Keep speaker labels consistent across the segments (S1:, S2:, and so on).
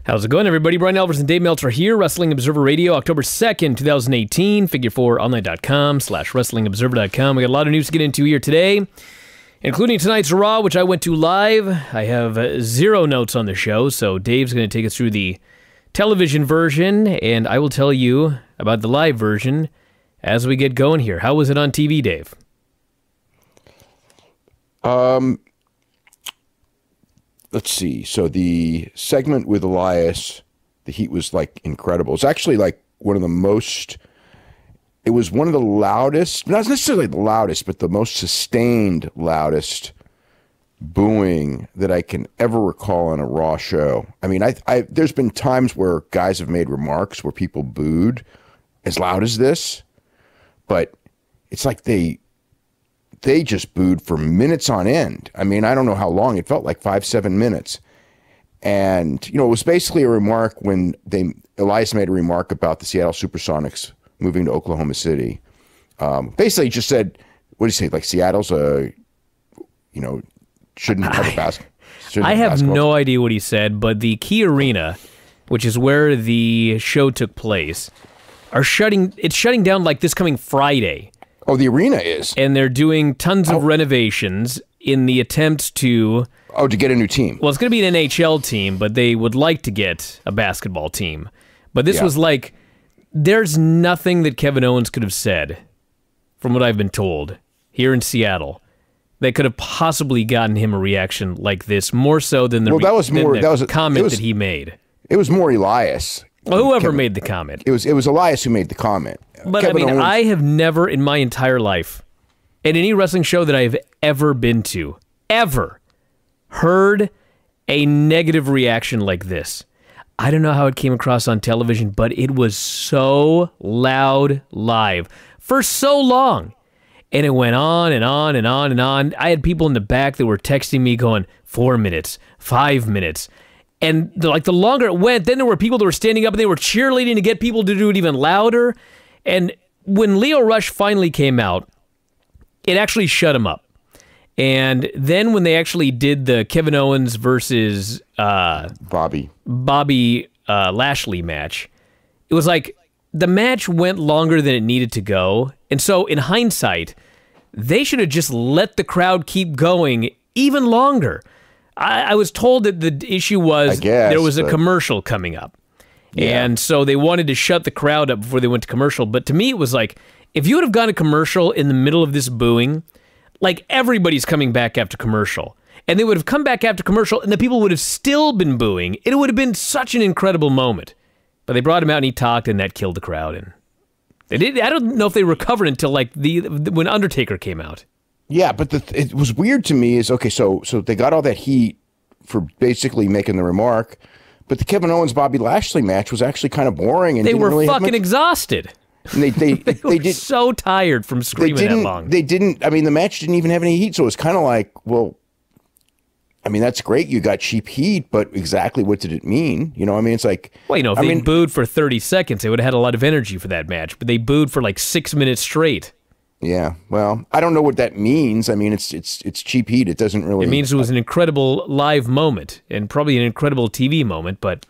S1: How's it going, everybody? Bryan, Alvarez, and Dave Meltzer here. Wrestling Observer Radio, October 2nd, 2018. Figure4online.com/wrestlingobserver.com. We got a lot of news to get into here today, including tonight's Raw, which I went to live. I have zero notes on the show, so Dave's going to take us through the television version, and I will tell you about the live version as we get going here. How was it on TV, Dave?
S2: Let's see. So the segment with Elias, the heat was like incredible. It's actually like one of the most, it was one of the loudest, not necessarily the loudest, but the most sustained, loudest booing that I can ever recall on a Raw show. I mean, there's been times where guys have made remarks where people booed as loud as this, but it's like they just booed for minutes on end. I mean, I don't know how long. It felt like 5-7 minutes. And, you know, it was basically a remark when Elias made a remark about the Seattle Supersonics moving to Oklahoma City. Basically just said, what do you say? Like Seattle's shouldn't have a basketball.
S1: I have no idea what he said, but the Key Arena, which is where the show took place, it's shutting down like this coming Friday.
S2: Oh, the arena is.
S1: And they're doing tons of renovations in the attempt to...
S2: Oh, to get a new team.
S1: Well, it's going to be an NHL team, but they would like to get a basketball team. But this was like, there's nothing that Kevin Owens could have said, from what I've been told, here in Seattle, that could have possibly gotten him a reaction like this, more so than the comment that he made.
S2: It was more Elias.
S1: Well, whoever made the comment.
S2: It was Elias who made the comment.
S1: But Kevin Owens, I have never in my entire life, at any wrestling show that I have ever been to, ever heard a negative reaction like this. I don't know how it came across on television, but it was so loud live for so long. And it went on and on and on and on. I had people in the back that were texting me going, 4 minutes, 5 minutes. And the longer it went, then there were people that were standing up and they were cheerleading to get people to do it even louder. And when Lio Rush finally came out, it actually shut him up. And then when they actually did the Kevin Owens versus Bobby Lashley match, it was like the match went longer than it needed to go. And so in hindsight, they should have just let the crowd keep going even longer. I was told that the issue was there was a commercial coming up. Yeah. And so they wanted to shut the crowd up before they went to commercial. But to me, it was like, if you would have gone to commercial in the middle of this booing, like everybody's coming back after commercial, and they would have come back after commercial, and the people would have still been booing, it would have been such an incredible moment. But they brought him out, and he talked, and that killed the crowd. And they did. I don't know if they recovered until like when Undertaker came out.
S2: Yeah, but it was weird to me is, okay, so they got all that heat for basically making the remark, but the Kevin Owens-Bobby Lashley match was actually kind of boring. And
S1: they were really fucking exhausted.
S2: And they
S1: were so tired from screaming that long.
S2: I mean, the match didn't even have any heat, so it was kind of like, well, I mean, that's great, you got cheap heat, but exactly what did it mean? You know, I mean, it's like...
S1: Well, if they booed for 30 seconds, they would have had a lot of energy for that match, but they booed for like 6 minutes straight.
S2: Yeah, well, I don't know what that means. I mean, it's cheap heat. It doesn't really...
S1: It means it was an incredible live moment and probably an incredible TV moment, but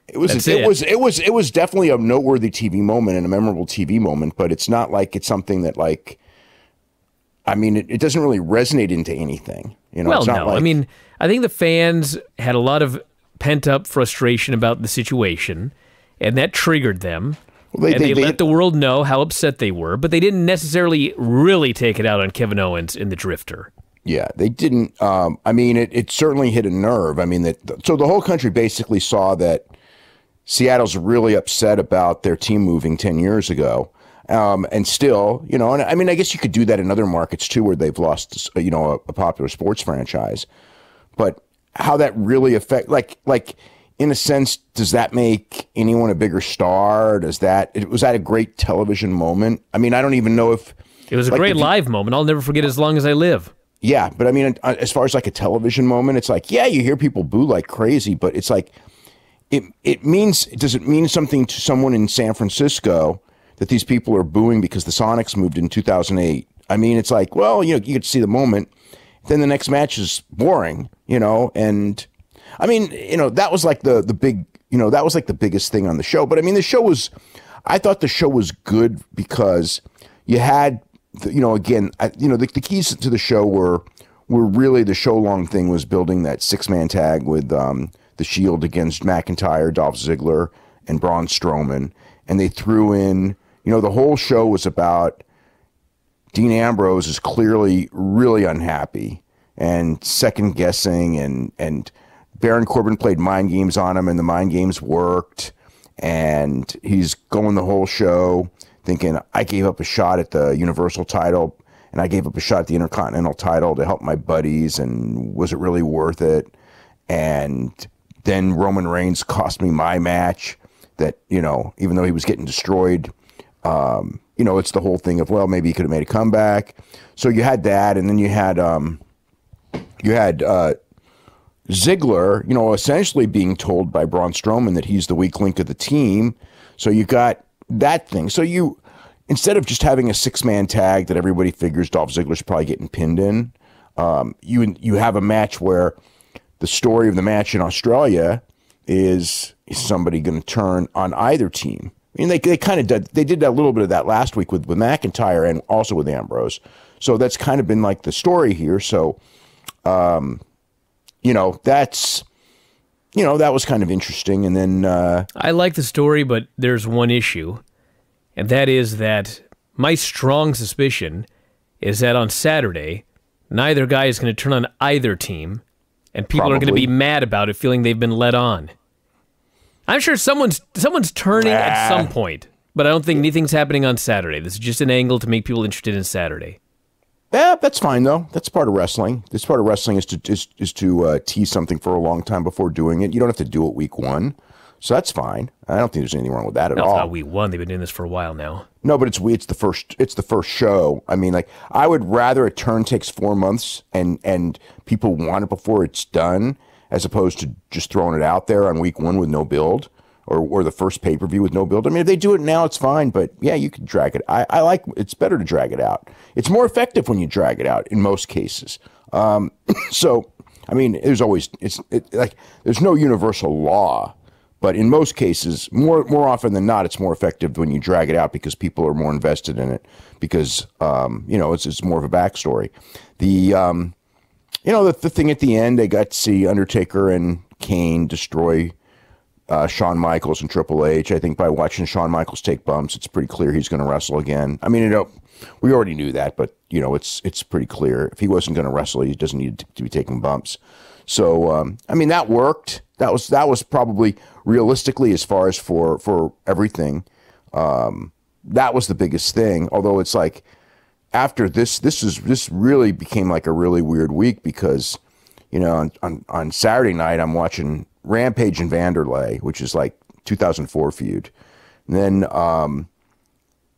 S2: it was definitely a noteworthy TV moment and a memorable TV moment, but it's not like it's something that like, I mean, it doesn't really resonate into anything. You know,
S1: well,
S2: it's not
S1: no,
S2: like,
S1: I mean, I think the fans had a lot of pent-up frustration about the situation, and that triggered them. Well, they let the world know how upset they were, but they didn't necessarily really take it out on Kevin Owens in the Drifter.
S2: Yeah, they didn't. I mean, it certainly hit a nerve. I mean, so the whole country basically saw that Seattle's really upset about their team moving 10 years ago. And still, you know, and I mean, I guess you could do that in other markets too, where they've lost, you know, a popular sports franchise. But how that really affect, like, in a sense, does that make anyone a bigger star? Was that a great television moment? I mean, I don't even know if...
S1: It was a great live moment. I'll never forget as long as I live.
S2: Yeah, but I mean, as far as like a television moment, it's like, yeah, you hear people boo like crazy, but it's like, does it mean something to someone in San Francisco that these people are booing because the Sonics moved in 2008? I mean, it's like, well, you know, you get to see the moment. Then the next match is boring, you know, and... I mean, you know, that was like the big that was like the biggest thing on the show. But I mean, I thought the show was good because you had, again, the keys to the show were really the show long thing was building that 6-man tag with the Shield against McIntyre, Dolph Ziggler, and Braun Strowman. And they threw in, the whole show was about Dean Ambrose is clearly really unhappy and second guessing, and Baron Corbin played mind games on him, and the mind games worked, and he's going the whole show thinking, I gave up a shot at the Universal title, and I gave up a shot at the Intercontinental title to help my buddies, and was it really worth it? And then Roman Reigns cost me my match that, even though he was getting destroyed, it's the whole thing of, well, maybe he could have made a comeback. So you had that, and then you had Ziggler, essentially being told by Braun Strowman that he's the weak link of the team. So you got that thing. So instead of just having a 6-man tag that everybody figures Dolph Ziggler's probably getting pinned in, you have a match where the story of the match in Australia is somebody going to turn on either team. I mean, they kind of did. They did a little bit of that last week with McIntyre and also with Ambrose. So that's kind of been like the story here. So, that was kind of interesting. And then
S1: I like the story, but there's one issue, and that is that my strong suspicion is that on Saturday, neither guy is going to turn on either team, and people are going to be mad about it, feeling they've been led on. I'm sure someone's turning at some point, but I don't think anything's happening on Saturday. This is just an angle to make people interested in Saturday.
S2: Yeah, that's fine though. That's part of wrestling. This part of wrestling is to tease something for a long time before doing it. You don't have to do it week 1, so that's fine. I don't think there's anything wrong with that at all.
S1: It's not week 1. They've been doing this for a while now.
S2: No, but it's the first show. I mean, like, I would rather a turn takes 4 months and people want it before it's done, as opposed to just throwing it out there on week 1 with no build, or the first pay-per-view with no build. I mean, if they do it now, it's fine, but yeah, you can drag it. I like, it's better to drag it out. It's more effective when you drag it out in most cases. So, I mean, there's no universal law, but in most cases, more often than not, it's more effective when you drag it out because people are more invested in it because, it's more of a backstory. The thing at the end, they got to see Undertaker and Kane destroy Shawn Michaels and Triple H. I think by watching Shawn Michaels take bumps, it's pretty clear he's going to wrestle again. I mean, we already knew that, but it's pretty clear. If he wasn't going to wrestle, he doesn't need to be taking bumps. So, I mean, that worked. That was probably realistically, as far as for everything, that was the biggest thing. Although it's like, after this really became like a really weird week because, on Saturday night I'm watching Rampage and Vanderlei, which is like 2004 feud. And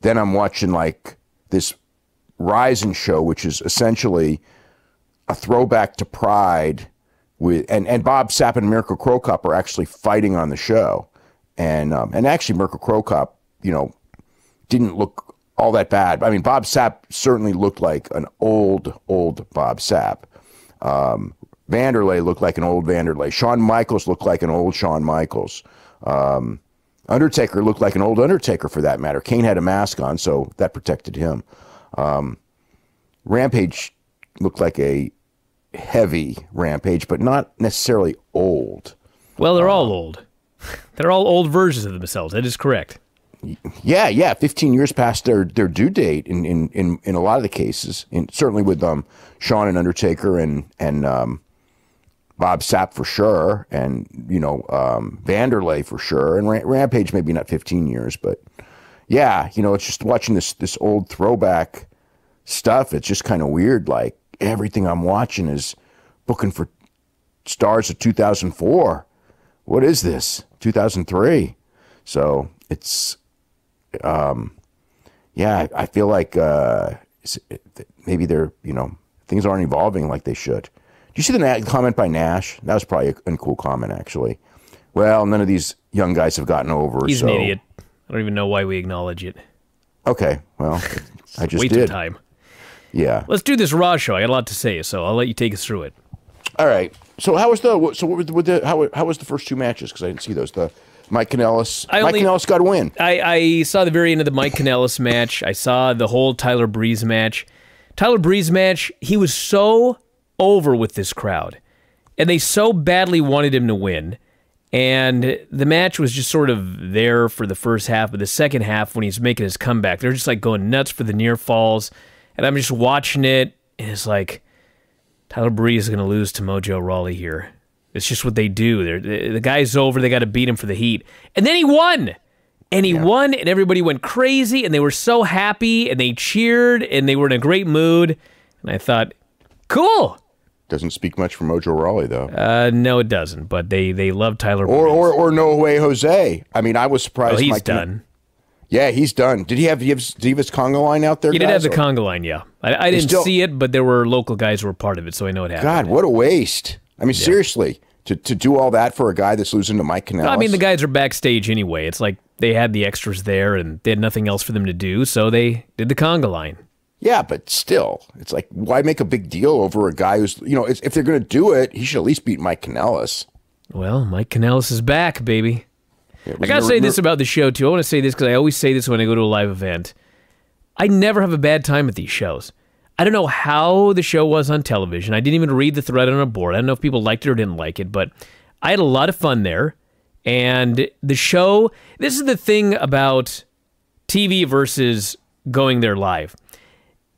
S2: then I'm watching like this Rising show, which is essentially a throwback to Pride and Bob Sapp and Mirko Cro Cop are actually fighting on the show. And actually Mirko Cro Cop, didn't look all that bad. I mean, Bob Sapp certainly looked like an old Bob Sapp. Vanderlei looked like an old Vanderlei. Shawn Michaels looked like an old Shawn Michaels. Undertaker looked like an old Undertaker, for that matter. Kane had a mask on, so that protected him. Rampage looked like a heavy Rampage, but not necessarily old.
S1: Well, they're all old. They're all old versions of themselves. That is correct.
S2: Yeah. 15 years past their due date in a lot of the cases, certainly with Shawn and Undertaker and Bob Sapp for sure, and Vanderlei for sure, and Rampage maybe not 15 years, but yeah, it's just watching this old throwback stuff. It's just kind of weird. Like, everything I'm watching is booking for stars of 2004. What is this? 2003. So it's I feel like maybe they're things aren't evolving like they should. Do you see the comment by Nash? That was probably a cool comment, actually. Well, none of these young guys have gotten over.
S1: He's an idiot. I don't even know why we acknowledge it.
S2: Okay, well, I just
S1: waste
S2: did.
S1: Of time.
S2: Yeah.
S1: Let's do this Raw show. I got a lot to say, so I'll let you take us through it.
S2: All right. So how was how was the first two matches? Because I didn't see those. The Mike Kanellis. Mike Kanellis got a win.
S1: I saw the very end of the Mike Kanellis match. I saw the whole Tyler Breeze match. Tyler Breeze match, he was so over with this crowd. And they so badly wanted him to win. And the match was just sort of there for the first half, but the second half, when he's making his comeback, they're just like going nuts for the near falls. And I'm just watching it, and it's like, Tyler Breeze is going to lose to Mojo Rawley here. It's just what they do. The guy's over. They got to beat him for the heat. And then he won. And he won, and everybody went crazy, and they were so happy, and they cheered, and they were in a great mood. And I thought, cool.
S2: Doesn't speak much for Mojo Rawley, though.
S1: No, it doesn't. But they love Tyler Breeze.
S2: Or No Way Jose. I mean, I was surprised.
S1: Oh, he's done.
S2: Yeah, he's done. Did he have his conga line out there?
S1: He did have the conga line, yeah. I didn't see it, but there were local guys who were part of it, so I know it happened.
S2: God, what a waste. I mean, seriously, to do all that for a guy that's losing to Mike Kanellis.
S1: I mean, the guys are backstage anyway. It's like they had the extras there, and they had nothing else for them to do, so they did the conga line.
S2: Yeah, but still, it's like, why make a big deal over a guy who's, if they're going to do it, he should at least beat Mike Kanellis.
S1: Well, Mike Kanellis is back, baby.
S2: Yeah,
S1: I got to say this about the show, too. I want to say this because I always say this when I go to a live event. I never have a bad time at these shows. I don't know how the show was on television. I didn't even read the thread on a board. I don't know if people liked it or didn't like it, but I had a lot of fun there. And the show, this is the thing about TV versus going there live.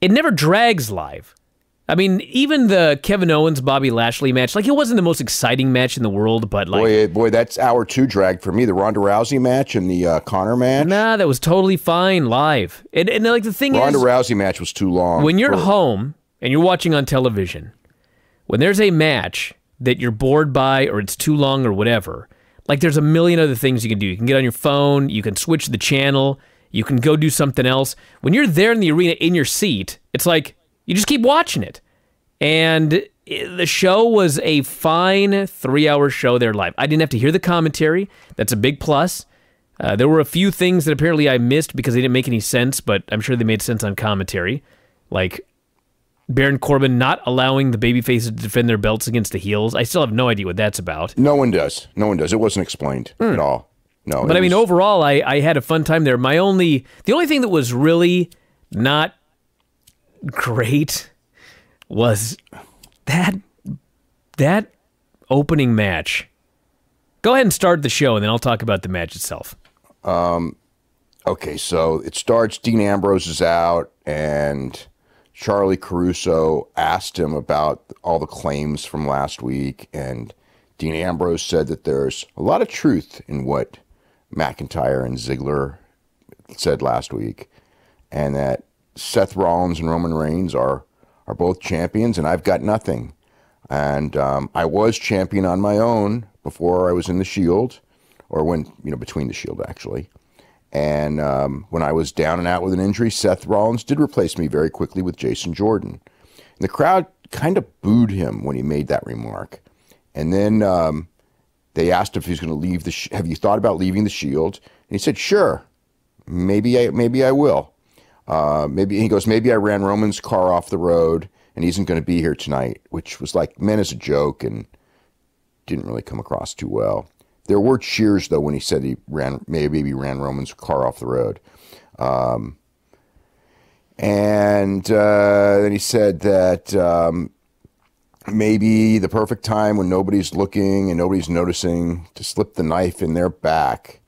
S1: It never drags live. I mean, even the Kevin Owens Bobby Lashley match, like, it wasn't the most exciting match in the world, but like,
S2: boy, that's hour 2 drag for me. The Ronda Rousey match and the Conor match.
S1: Nah, that was totally fine live. And like, the thing
S2: Ronda
S1: is,
S2: Rousey match was too long.
S1: When you're home and you're watching on television, when there's a match that you're bored by or it's too long or whatever, like, there's a million other things you can do. You can get on your phone, you can switch the channel, you can go do something else. When you're there in the arena in your seat, it's like, you just keep watching it. And the show was a fine 3-hour show there live. I didn't have to hear the commentary. That's a big plus. There were a few things that apparently I missed because they didn't make any sense, but I'm sure they made sense on commentary. Like Baron Corbin not allowing the babyfaces to defend their belts against the heels. I still have no idea what that's about.
S2: No one does. It wasn't explained at all. No.
S1: But I mean, overall, I had a fun time there. The only thing that was really not great was that opening match. Go ahead and start the show, and then I'll talk about the match itself.
S2: Okay, so it starts, Dean Ambrose is out, and Charlie Caruso asked him about all the claims from last week, and Dean Ambrose said that there's a lot of truth in what McIntyre and Ziggler said last week, and that Seth Rollins and Roman Reigns are both champions, and I've got nothing. And I was champion on my own before I was in the Shield, or when, between the Shield, actually. And when I was down and out with an injury, Seth Rollins did replace me very quickly with Jason Jordan. And the crowd kind of booed him when he made that remark. And then they asked if he was going to leave have you thought about leaving the Shield? And he said, sure, maybe I will. He goes, maybe I ran Roman's car off the road and he isn't going to be here tonight, which was like meant as a joke and didn't really come across too well. There were cheers though when he said maybe he ran Roman's car off the road. And then he said that maybe the perfect time when nobody's looking and nobody's noticing to slip the knife in their back.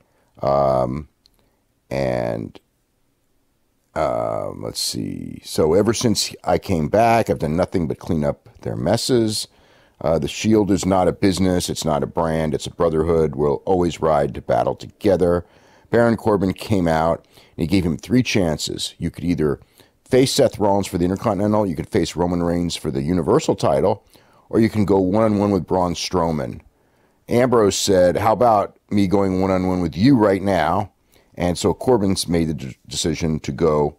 S2: Let's see. So ever since I came back, I've done nothing but clean up their messes. The Shield is not a business. It's not a brand. It's a brotherhood. We'll always ride to battle together. Baron Corbin came out and he gave him 3 chances. You could either face Seth Rollins for the Intercontinental, you could face Roman Reigns for the Universal title, or you can go one-on-one with Braun Strowman. Ambrose said, how about me going one-on-one with you right now? And so Corbin's made the decision to go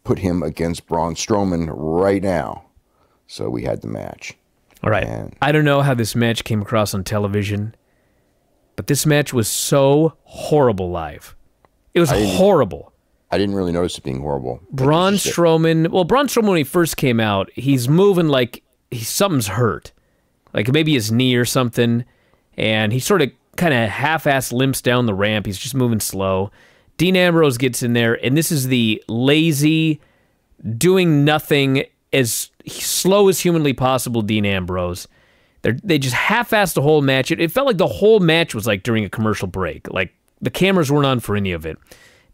S2: put him against Braun Strowman right now. So we had the match.
S1: All right. I don't know how this match came across on television, but this match was so horrible live. It was horrible.
S2: I didn't really notice it being horrible.
S1: Braun Strowman, when he first came out, he's moving like something's hurt. like maybe his knee or something, and he sort of kind of half-ass limps down the ramp. He's just moving slow. Dean Ambrose gets in there, and this is the lazy, doing nothing, as slow as humanly possible Dean Ambrose. They just half-assed the whole match. It felt like the whole match was like during a commercial break. Like the cameras weren't on for any of it.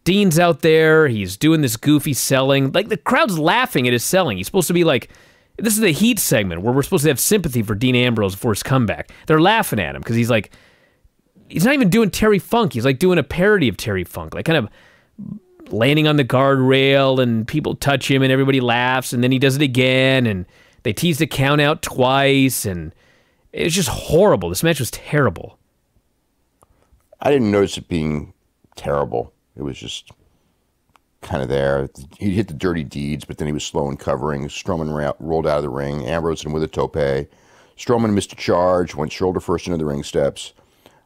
S1: Dean's out there. He's doing this goofy selling. Like the crowd's laughing at his selling. He's supposed to be like, this is the Heat segment where we're supposed to have sympathy for Dean Ambrose for his comeback. They're laughing at him because he's like, he's not even doing Terry Funk. He's like doing a parody of Terry Funk, like kind of landing on the guardrail, and people touch him and everybody laughs, and then he does it again, and they tease the count out twice, and it was just horrible. This match was terrible.
S2: I didn't notice it being terrible. It was just kind of there. He hit the dirty deeds, but then he was slow in covering. Strowman rolled out of the ring. Ambrose hit him with a tope. Strowman missed a charge, went shoulder first into the ring steps.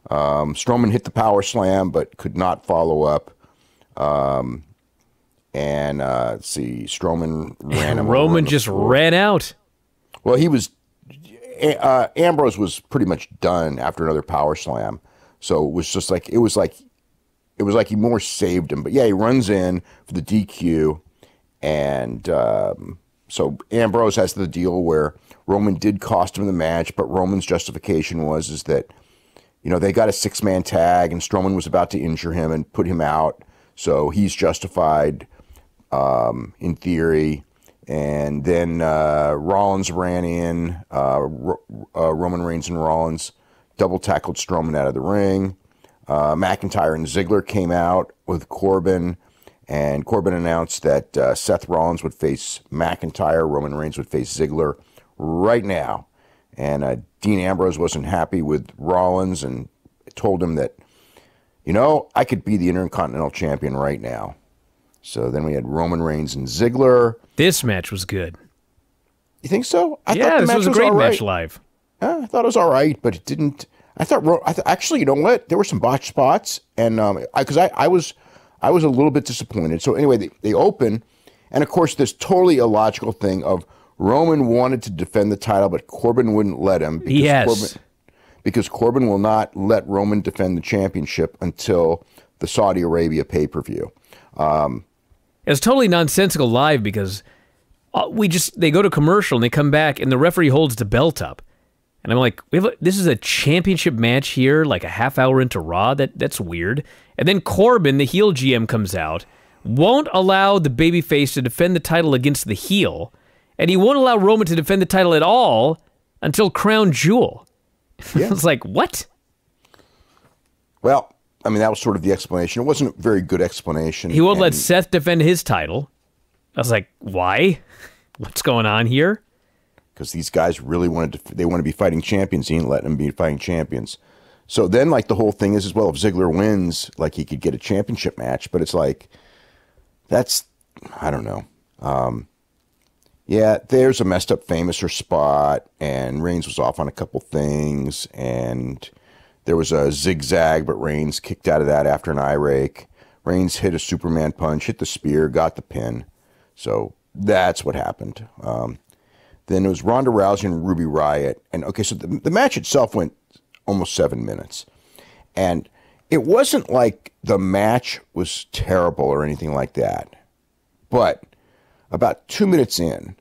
S2: Strowman hit the power slam, but could not follow up. Let's see, Strowman ran him.
S1: Roman just ran out.
S2: Well, he was. Ambrose was pretty much done after another power slam, so it was just like it was like he more saved him. But yeah, he runs in for the DQ, and so Ambrose has the deal where Roman did cost him the match, but Roman's justification is that, you know, they got a 6-man tag, and Strowman was about to injure him and put him out, so he's justified in theory. And then Rollins ran in, Roman Reigns and Rollins double tackled Strowman out of the ring. McIntyre and Ziggler came out with Corbin, and Corbin announced that Seth Rollins would face McIntyre, Roman Reigns would face Ziggler right now. And Dean Ambrose wasn't happy with Rollins and told him that, you know, I could be the Intercontinental Champion right now. So then we had Roman Reigns and Ziggler.
S1: This match was good.
S2: You think so? I thought
S1: yeah,
S2: the
S1: this
S2: match
S1: was a great
S2: right.
S1: match live.
S2: I thought it was all right, but it didn't. I thought actually, you know what? There were some botched spots, and because I was a little bit disappointed. So anyway, they open, and of course, this totally illogical thing of Roman wanted to defend the title, but Corbin wouldn't let him. Because Corbin will not let Roman defend the championship until the Saudi Arabia pay-per-view.
S1: It's totally nonsensical live because they go to commercial and they come back and the referee holds the belt up. And I'm like, this is a championship match here, like a half hour into Raw? That's weird. And then Corbin, the heel GM, comes out, won't allow the babyface to defend the title against the heel, and he won't allow Roman to defend the title at all until Crown Jewel. Yeah. I was like, what?
S2: Well, I mean, that was sort of the explanation. It wasn't a very good explanation.
S1: He won't let Seth defend his title. I was like, why? What's going on here?
S2: Because these guys really want to be fighting champions. He ain't letting them be fighting champions. So then, like, the whole thing is, as well, if Ziggler wins, like, he could get a championship match. But it's like, I don't know. Yeah, there's a messed up Famouser spot, and Reigns was off on a couple things, and there was a zigzag, but Reigns kicked out of that after an eye rake. Reigns hit a Superman punch, hit the spear, got the pin. So that's what happened. Then it was Ronda Rousey and Ruby Riott. And okay, so the match itself went almost 7 minutes. And it wasn't like the match was terrible or anything like that. But about 2 minutes in,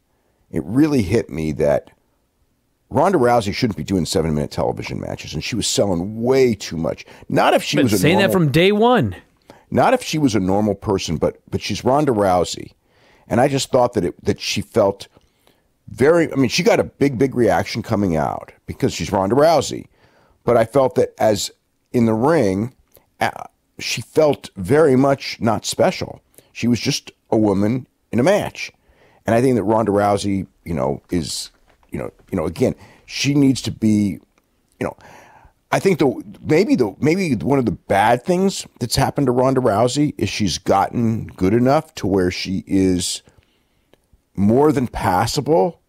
S2: it really hit me that Ronda Rousey shouldn't be doing 7-minute television matches, and she was selling way too much. Not if she was a
S1: saying that from day one.
S2: Not if she was a normal person, but she's Ronda Rousey, and I just thought that she felt very. I mean, she got a big reaction coming out because she's Ronda Rousey, but I felt that as in the ring, she felt very much not special. She was just a woman in a match, and I think that Ronda Rousey, is. Again, she needs to be, I think maybe one of the bad things that's happened to Ronda Rousey is she's gotten good enough to where she is more than passable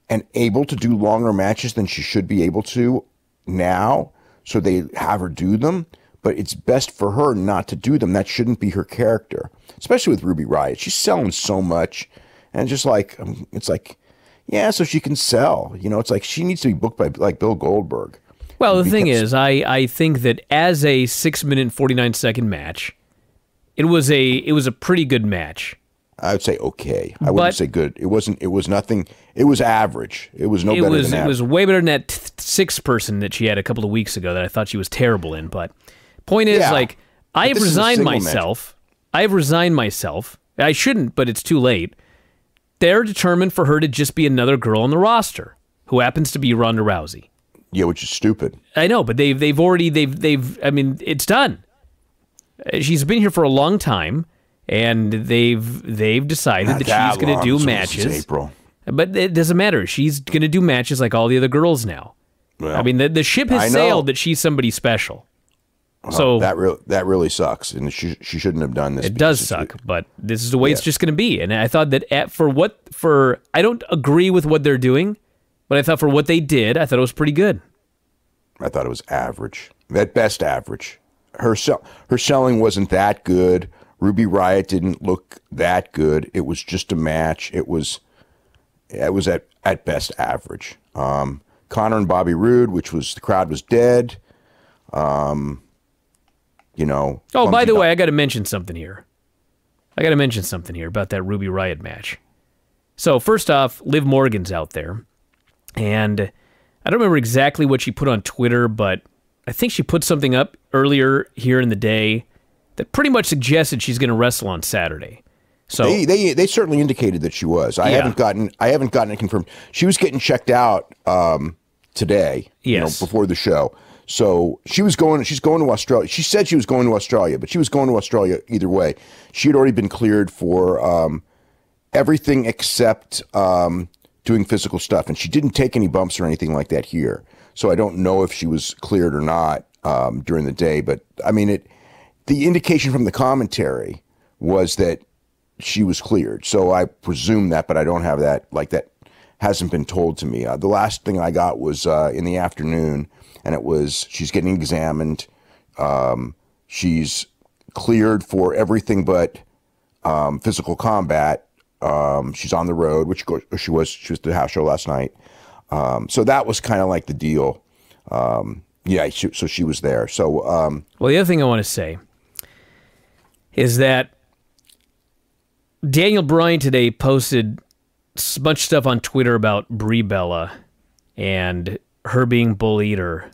S2: and able to do longer matches than she should be able to now. So they have her do them, but it's best for her not to do them. That shouldn't be her character, especially with Ruby Riott. She's selling so much, and just like it's like. Yeah, so she can sell. You know, it's like she needs to be booked by like Bill Goldberg.
S1: Well, the thing is, I think that as a 6-minute and 49-second match, it was a pretty good match.
S2: I would say okay. I wouldn't say good. It wasn't. It was nothing. It was average. It was no better than average.
S1: It was way better than that sixth person that she had a couple of weeks ago that I thought she was terrible in. But point is, like, I have resigned myself. I have resigned myself. I shouldn't, but it's too late. They're determined for her to just be another girl on the roster who happens to be Ronda Rousey.
S2: Yeah, which is stupid.
S1: I know, but they've already I mean, it's done. She's been here for a long time, and they've decided that she's going to do matches. April. But it doesn't matter. She's going to do matches like all the other girls now. Well, I mean, the ship has sailed that she's somebody special.
S2: Well,
S1: so
S2: that really sucks, and she shouldn't have done this.
S1: It does suck, but this is the way it's just going to be. And I thought that I don't agree with what they're doing, but I thought for what they did, I thought it was pretty good.
S2: I thought it was average, at best average. Her selling wasn't that good. Ruby Riott didn't look that good. It was just a match. It was at best average. Connor and Bobby Roode, the crowd was dead. You know.
S1: Oh, by the way, I got to mention something here. About that Ruby Riott match. So first off, Liv Morgan's out there, and I don't remember exactly what she put on Twitter, but I think she put something up earlier here in the day that pretty much suggested she's going to wrestle on Saturday. So
S2: they certainly indicated that she was. I haven't gotten it confirmed. She was getting checked out today.
S1: Yes.
S2: Before the show. So she's going to Australia. She said she was going to Australia, but she was going to Australia either way. She had already been cleared for everything except doing physical stuff, and she didn't take any bumps or anything like that here. So I don't know if she was cleared or not during the day. But I mean, the indication from the commentary was that she was cleared. So I presume that, but I don't have that. Like, that hasn't been told to me. The last thing I got was in the afternoon, and it was she's getting examined. She's cleared for everything but physical combat. She's on the road, which she was at the house show last night. So that was kind of like the deal. So she was there. So
S1: well, the other thing I want to say is that Daniel Bryan today posted a bunch of stuff on Twitter about Brie Bella and her being bullied, or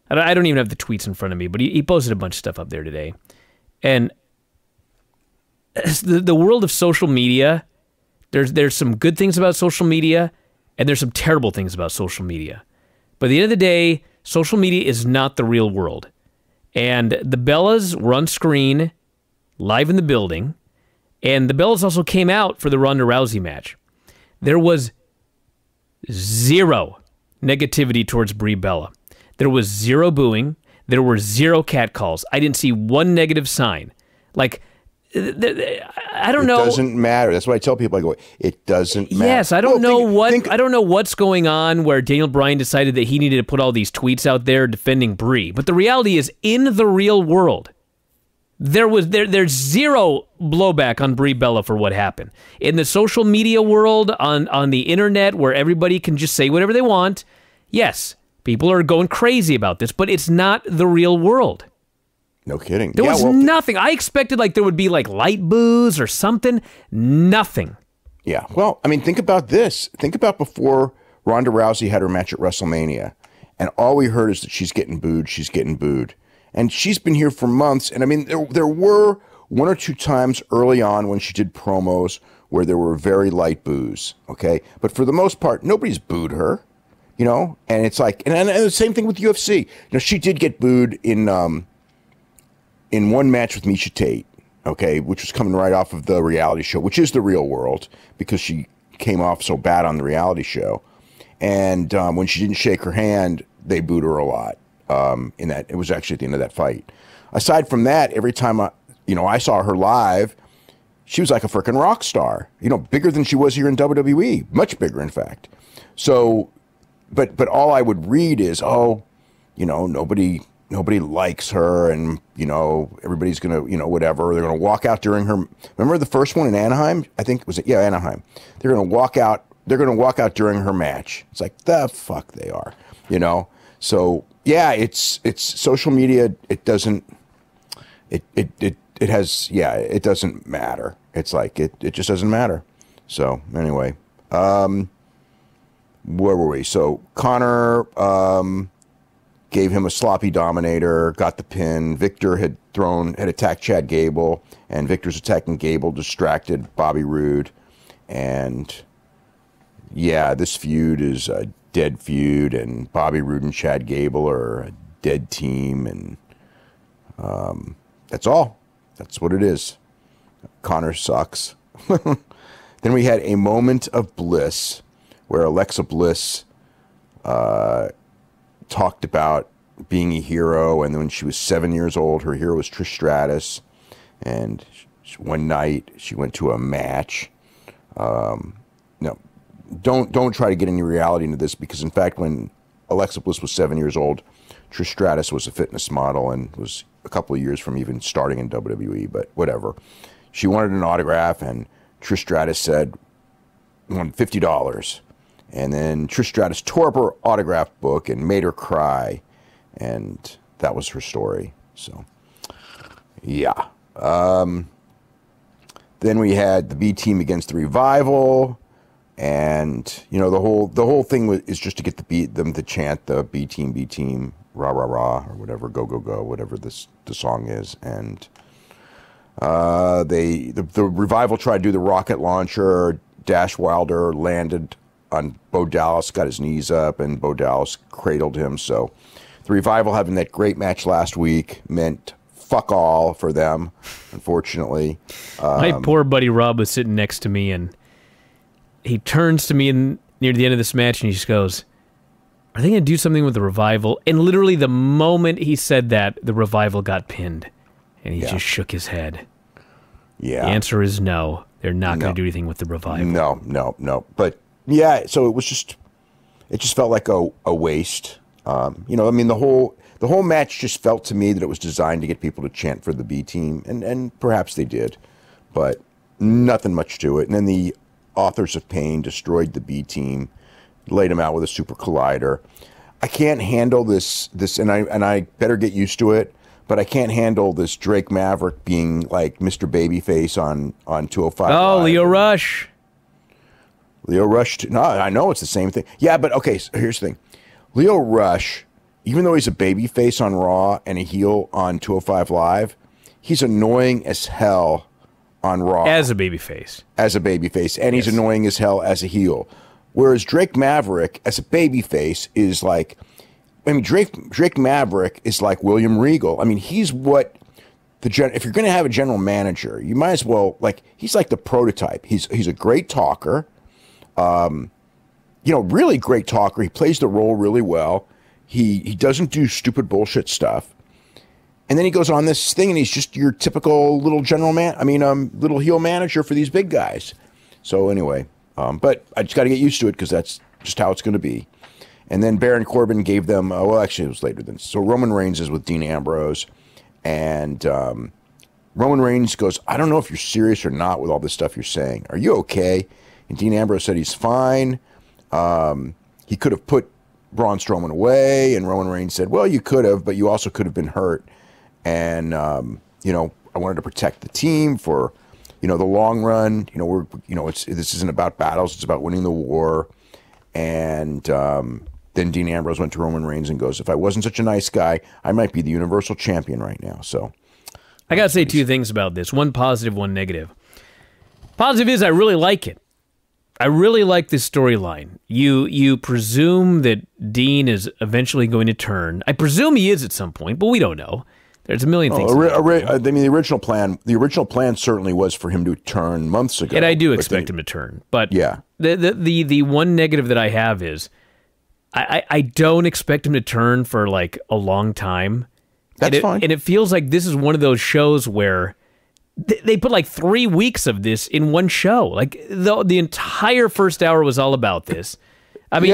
S1: I don't even have the tweets in front of me, but he posted a bunch of stuff up there today. And the world of social media, there's some good things about social media, and there's some terrible things about social media. But at the end of the day, social media is not the real world. And the Bellas were on screen, live in the building, and the Bellas also came out for the Ronda Rousey match. There was zero negativity towards Brie Bella. There was zero booing. There were zero catcalls. I didn't see one negative sign. Like, I don't know.
S2: It doesn't matter. That's what I tell people. I go, it doesn't matter.
S1: Yes, I don't know what's going on where Daniel Bryan decided that he needed to put all these tweets out there defending Brie. But the reality is, in the real world, there's zero blowback on Brie Bella for what happened. In the social media world, on the internet, where everybody can just say whatever they want, yes, people are going crazy about this, but it's not the real world.
S2: No kidding.
S1: There was nothing. I expected there would be light boos or something. Nothing.
S2: Yeah. Well, I mean, think about this. Think about before Ronda Rousey had her match at WrestleMania, and all we heard is that she's getting booed. She's getting booed. And she's been here for months. And I mean, there were one or two times early on when she did promos where there were very light boos. Okay. But for the most part, nobody's booed her, and it's like, and the same thing with UFC. She did get booed in one match with Misha Tate, okay, which was coming right off of the reality show, which is the real world, because she came off so bad on the reality show. And when she didn't shake her hand, they booed her a lot. It was actually at the end of that fight. Aside from that, every time I saw her live, she was like a freaking rock star. Bigger than she was here in WWE, much bigger, in fact. So, but all I would read is, nobody likes her, and everybody's gonna whatever. They're gonna walk out during her. Remember the first one in Anaheim? I think Anaheim. They're gonna walk out they're going to walk out during her match. It's like, the fuck they are, you know? So yeah, it's social media. It doesn't, it has, yeah, it doesn't matter. It's like, it just doesn't matter. So anyway, where were we? So Connor, gave him a sloppy dominator, got the pin. Victor had attacked Chad Gable, and Victor's attacking Gable distracted Bobby Roode. And yeah, this feud is a dead feud, and Bobby Roode and Chad Gable are a dead team, and that's all. That's what it is. Connor sucks. Then we had a moment of bliss where Alexa Bliss talked about being a hero, and when she was 7 years old, her hero was Trish Stratus, and one night she went to a match. No, don't try to get any reality into this, because in fact, when Alexa Bliss was 7 years old, Trish Stratus was a fitness model and was a couple of years from even starting in WWE, but whatever. She wanted an autograph, and Trish Stratus said, "I want $50. And then Trish Stratus tore up her autograph book and made her cry. And that was her story. So, yeah. Then we had the B team against the Revival. And, you know, the whole thing is just to get them to chant the B team, rah, rah, rah, or whatever, go, go, go, whatever the song is. And the Revival tried to do the rocket launcher. Dash Wilder landed on Bo Dallas, got his knees up, and Bo Dallas cradled him. So the Revival having that great match last week meant fuck all for them, unfortunately.
S1: My poor buddy Rob was sitting next to me, and he turns to me near the end of this match, and he just goes, "Are they going to do something with the Revival?" And literally the moment he said that, the Revival got pinned, and he just shook his head. Yeah. The answer is no. They're not going to do anything with the Revival.
S2: No. But yeah, so it just felt like a waste. You know, I mean, the whole match just felt to me that it was designed to get people to chant for the B team, and perhaps they did, but nothing much to it. And then the Authors of Pain destroyed the B team, laid them out with a super collider. I can't handle this, and I better get used to it. But I can't handle this Drake Maverick being like Mr. Babyface on 205
S1: Oh,
S2: Live.
S1: Leo Rush.
S2: Leo Rush. No, I know it's the same thing. Yeah, but okay, so here's the thing. Leo Rush, even though he's a babyface on Raw and a heel on 205 Live, he's annoying as hell on Raw.
S1: As a babyface.
S2: And he's annoying as hell as a heel. Whereas Drake Maverick, as a babyface, is like... I mean, Drake Maverick is like William Regal. I mean, he's what if you're going to have a general manager, you might as well, like, he's like the prototype. He's a great talker, you know, really great talker. He plays the role really well. He doesn't do stupid bullshit stuff. And then he goes on this thing, and he's just your typical little little heel manager for these big guys. So anyway, but I just got to get used to it, because that's just how it's going to be. And then Baron Corbin gave them, well, actually, it was later than. So Roman Reigns is with Dean Ambrose. And Roman Reigns goes, "I don't know if you're serious or not with all this stuff you're saying. Are you okay?" And Dean Ambrose said he's fine. He could have put Braun Strowman away. And Roman Reigns said, "Well, you could have, but you also could have been hurt. And, you know, I wanted to protect the team for, you know, the long run. You know, this isn't about battles. It's about winning the war." And then Dean Ambrose went to Roman Reigns and goes, "If I wasn't such a nice guy, I might be the Universal Champion right now." So
S1: I got to say two things about this. One positive, one negative. Positive is I really like it. I really like this storyline. You presume that Dean is eventually going to turn. I presume he is at some point, but we don't know. There's a million things.
S2: I mean, the original plan certainly was for him to turn months ago.
S1: And I do expect him to turn. But
S2: yeah.
S1: The one negative that I have is I don't expect him to turn for like a long time.
S2: That's fine.
S1: And it feels like this is one of those shows where they put like 3 weeks of this in one show. Like the entire first hour was all about this. I mean,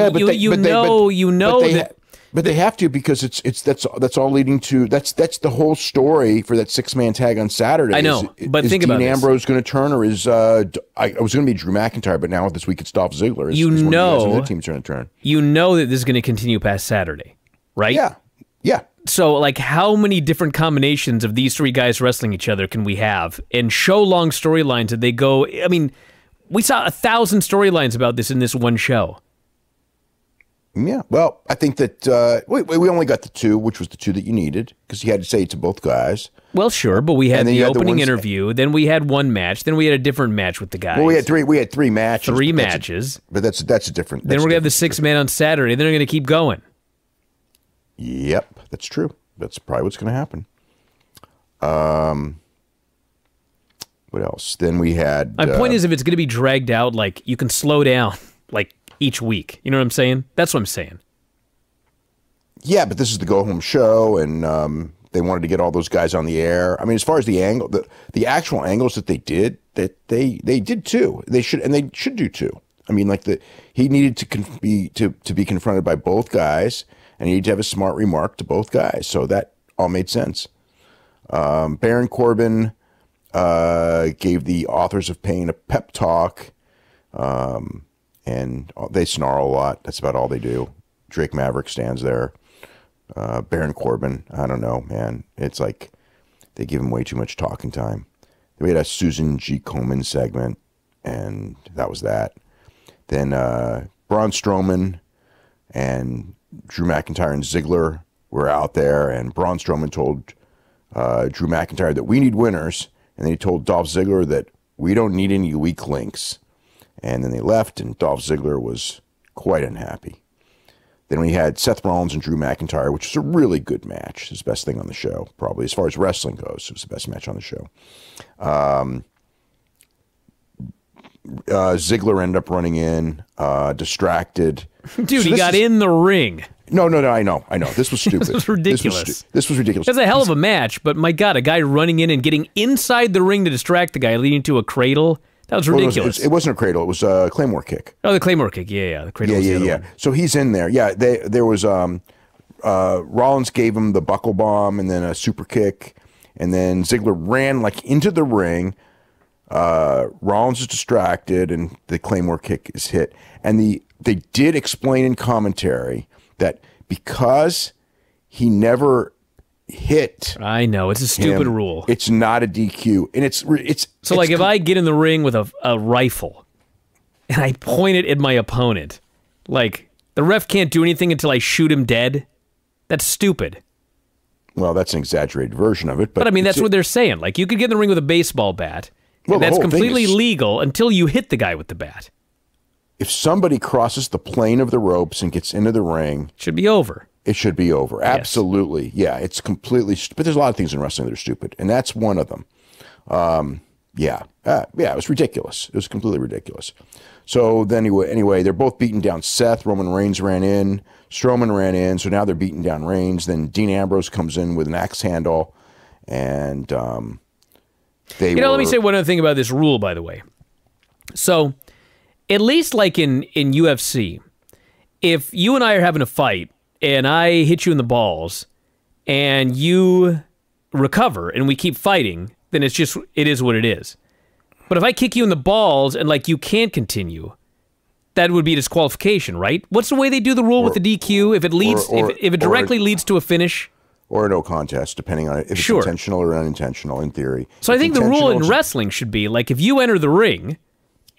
S2: But they have to, because that's all leading to that's the whole story for that 6-man tag on Saturday.
S1: I know, but think about
S2: this.
S1: Dean
S2: Ambrose going to turn, or is I was going to be Drew McIntyre, but now this week it's Dolph Ziggler. Is one of the other teams going to turn.
S1: You know that this is going to continue past Saturday, right?
S2: Yeah.
S1: So, like, how many different combinations of these three guys wrestling each other can we have? And show long storylines that they go. I mean, we saw 1,000 storylines about this in this one show.
S2: Yeah, well, I think that we only got the 2, which was the 2 that you needed, because you had to say it to both guys.
S1: Well, sure, but we had the opening interview, then we had one match, then we had a different match with the guys.
S2: Well, we had three matches.
S1: Three matches.
S2: But that's a different.
S1: Then we're going to have the 6-man on Saturday, then we're going to keep going.
S2: Yep, that's true. That's probably what's going to happen. What else? Then we had...
S1: My point is, if it's going to be dragged out, like, you can slow down, like, each week. You know what I'm saying? That's what I'm saying.
S2: Yeah, but this is the go-home show, and they wanted to get all those guys on the air. I mean, as far as the angle, the actual angles that they did, they did too. They should do too. I mean, like he needed to be confronted by both guys, and he needed to have a smart remark to both guys. So that all made sense. Baron Corbin gave the Authors of Pain a pep talk, and they snarl a lot. That's about all they do. Drake Maverick stands there. Baron Corbin, I don't know, man. It's like they give him way too much talking time. We had a Susan G. Komen segment, and that was that. Then Braun Strowman and Drew McIntyre and Ziggler were out there, and Braun Strowman told Drew McIntyre that we need winners, and then he told Dolph Ziggler that we don't need any weak links. And then they left, and Dolph Ziggler was quite unhappy. Then we had Seth Rollins and Drew McIntyre, which was a really good match. It was the best thing on the show, probably. As far as wrestling goes, it was the best match on the show. Ziggler ended up running in, distracted.
S1: Dude, he got in the ring.
S2: No, I know. This was stupid.
S1: This was ridiculous.
S2: This was ridiculous.
S1: It's a hell of a match, but my God, a guy running in and getting inside the ring to distract the guy, leading to a cradle. That was ridiculous.
S2: It wasn't a cradle. It was a Claymore kick.
S1: Oh, the Claymore kick. Yeah. The cradle was the other one.
S2: So he's in there. Yeah, there was Rollins gave him the buckle bomb and then a super kick, and then Ziggler ran like into the ring. Rollins is distracted, and the Claymore kick is hit. And they did explain in commentary that because he never hit,
S1: I know it's a stupid rule.
S2: It's not a DQ, and it's
S1: so like if I get in the ring with a rifle and I point it at my opponent, like the ref can't do anything until I shoot him dead. That's stupid.
S2: Well, that's an exaggerated version of it,
S1: but I mean that's what they're saying. Like you could get in the ring with a baseball bat. Well, and that's completely legal until you hit the guy with the bat.
S2: If somebody crosses the plane of the ropes and gets into the ring,
S1: it should be over.
S2: It should be over. Absolutely. Yes. Yeah, it's completely but there's a lot of things in wrestling that are stupid, and that's one of them. It was ridiculous. It was completely ridiculous. So then anyway, they're both beating down Seth. Roman Reigns ran in. Strowman ran in. So now they're beating down Reigns. Then Dean Ambrose comes in with an axe handle, and let me say one other thing about this rule, by the way. So, at least like in UFC, if you and I are having a fight and I hit you in the balls and you recover and we keep fighting, then it is what it is. But if I kick you in the balls and like you can't continue, that would be disqualification, right? What's the way they do the rule with the DQ if it leads if it directly leads to a finish? Or a no contest, depending on if it's intentional or unintentional, in theory.
S1: So I think the rule in wrestling should be, like, if you enter the ring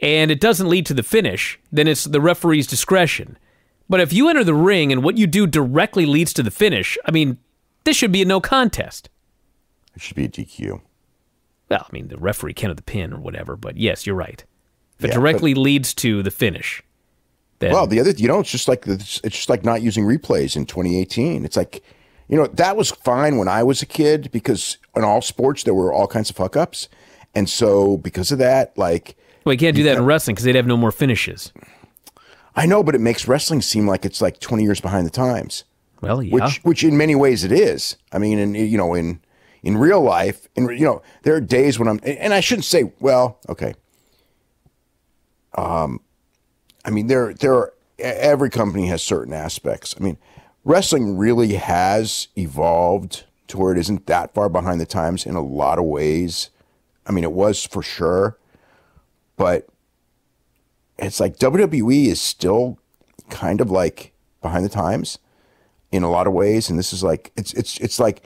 S1: and it doesn't lead to the finish, then it's the referee's discretion. But if you enter the ring and what you do directly leads to the finish, I mean, this should be a no contest.
S2: It should be a DQ.
S1: Well, I mean, the referee counted the pin or whatever, but yes, you're right. If it directly leads to the finish, then...
S2: Well, the other, it's just like not using replays in 2018. It's like... that was fine when I was a kid because in all sports there were all kinds of fuck ups. And so because of that, like...
S1: Well, you can't do that in wrestling because they'd have no more finishes.
S2: I know, but it makes wrestling seem like it's like 20 years behind the times.
S1: Well, yeah.
S2: Which in many ways it is. I mean, in real life, there are days when and I shouldn't say, well, okay. I mean, there are, every company has certain aspects. I mean, wrestling really has evolved to where it isn't that far behind the times in a lot of ways. I mean, it was for sure, but it's like WWE is still kind of like behind the times in a lot of ways. And this is like, it's like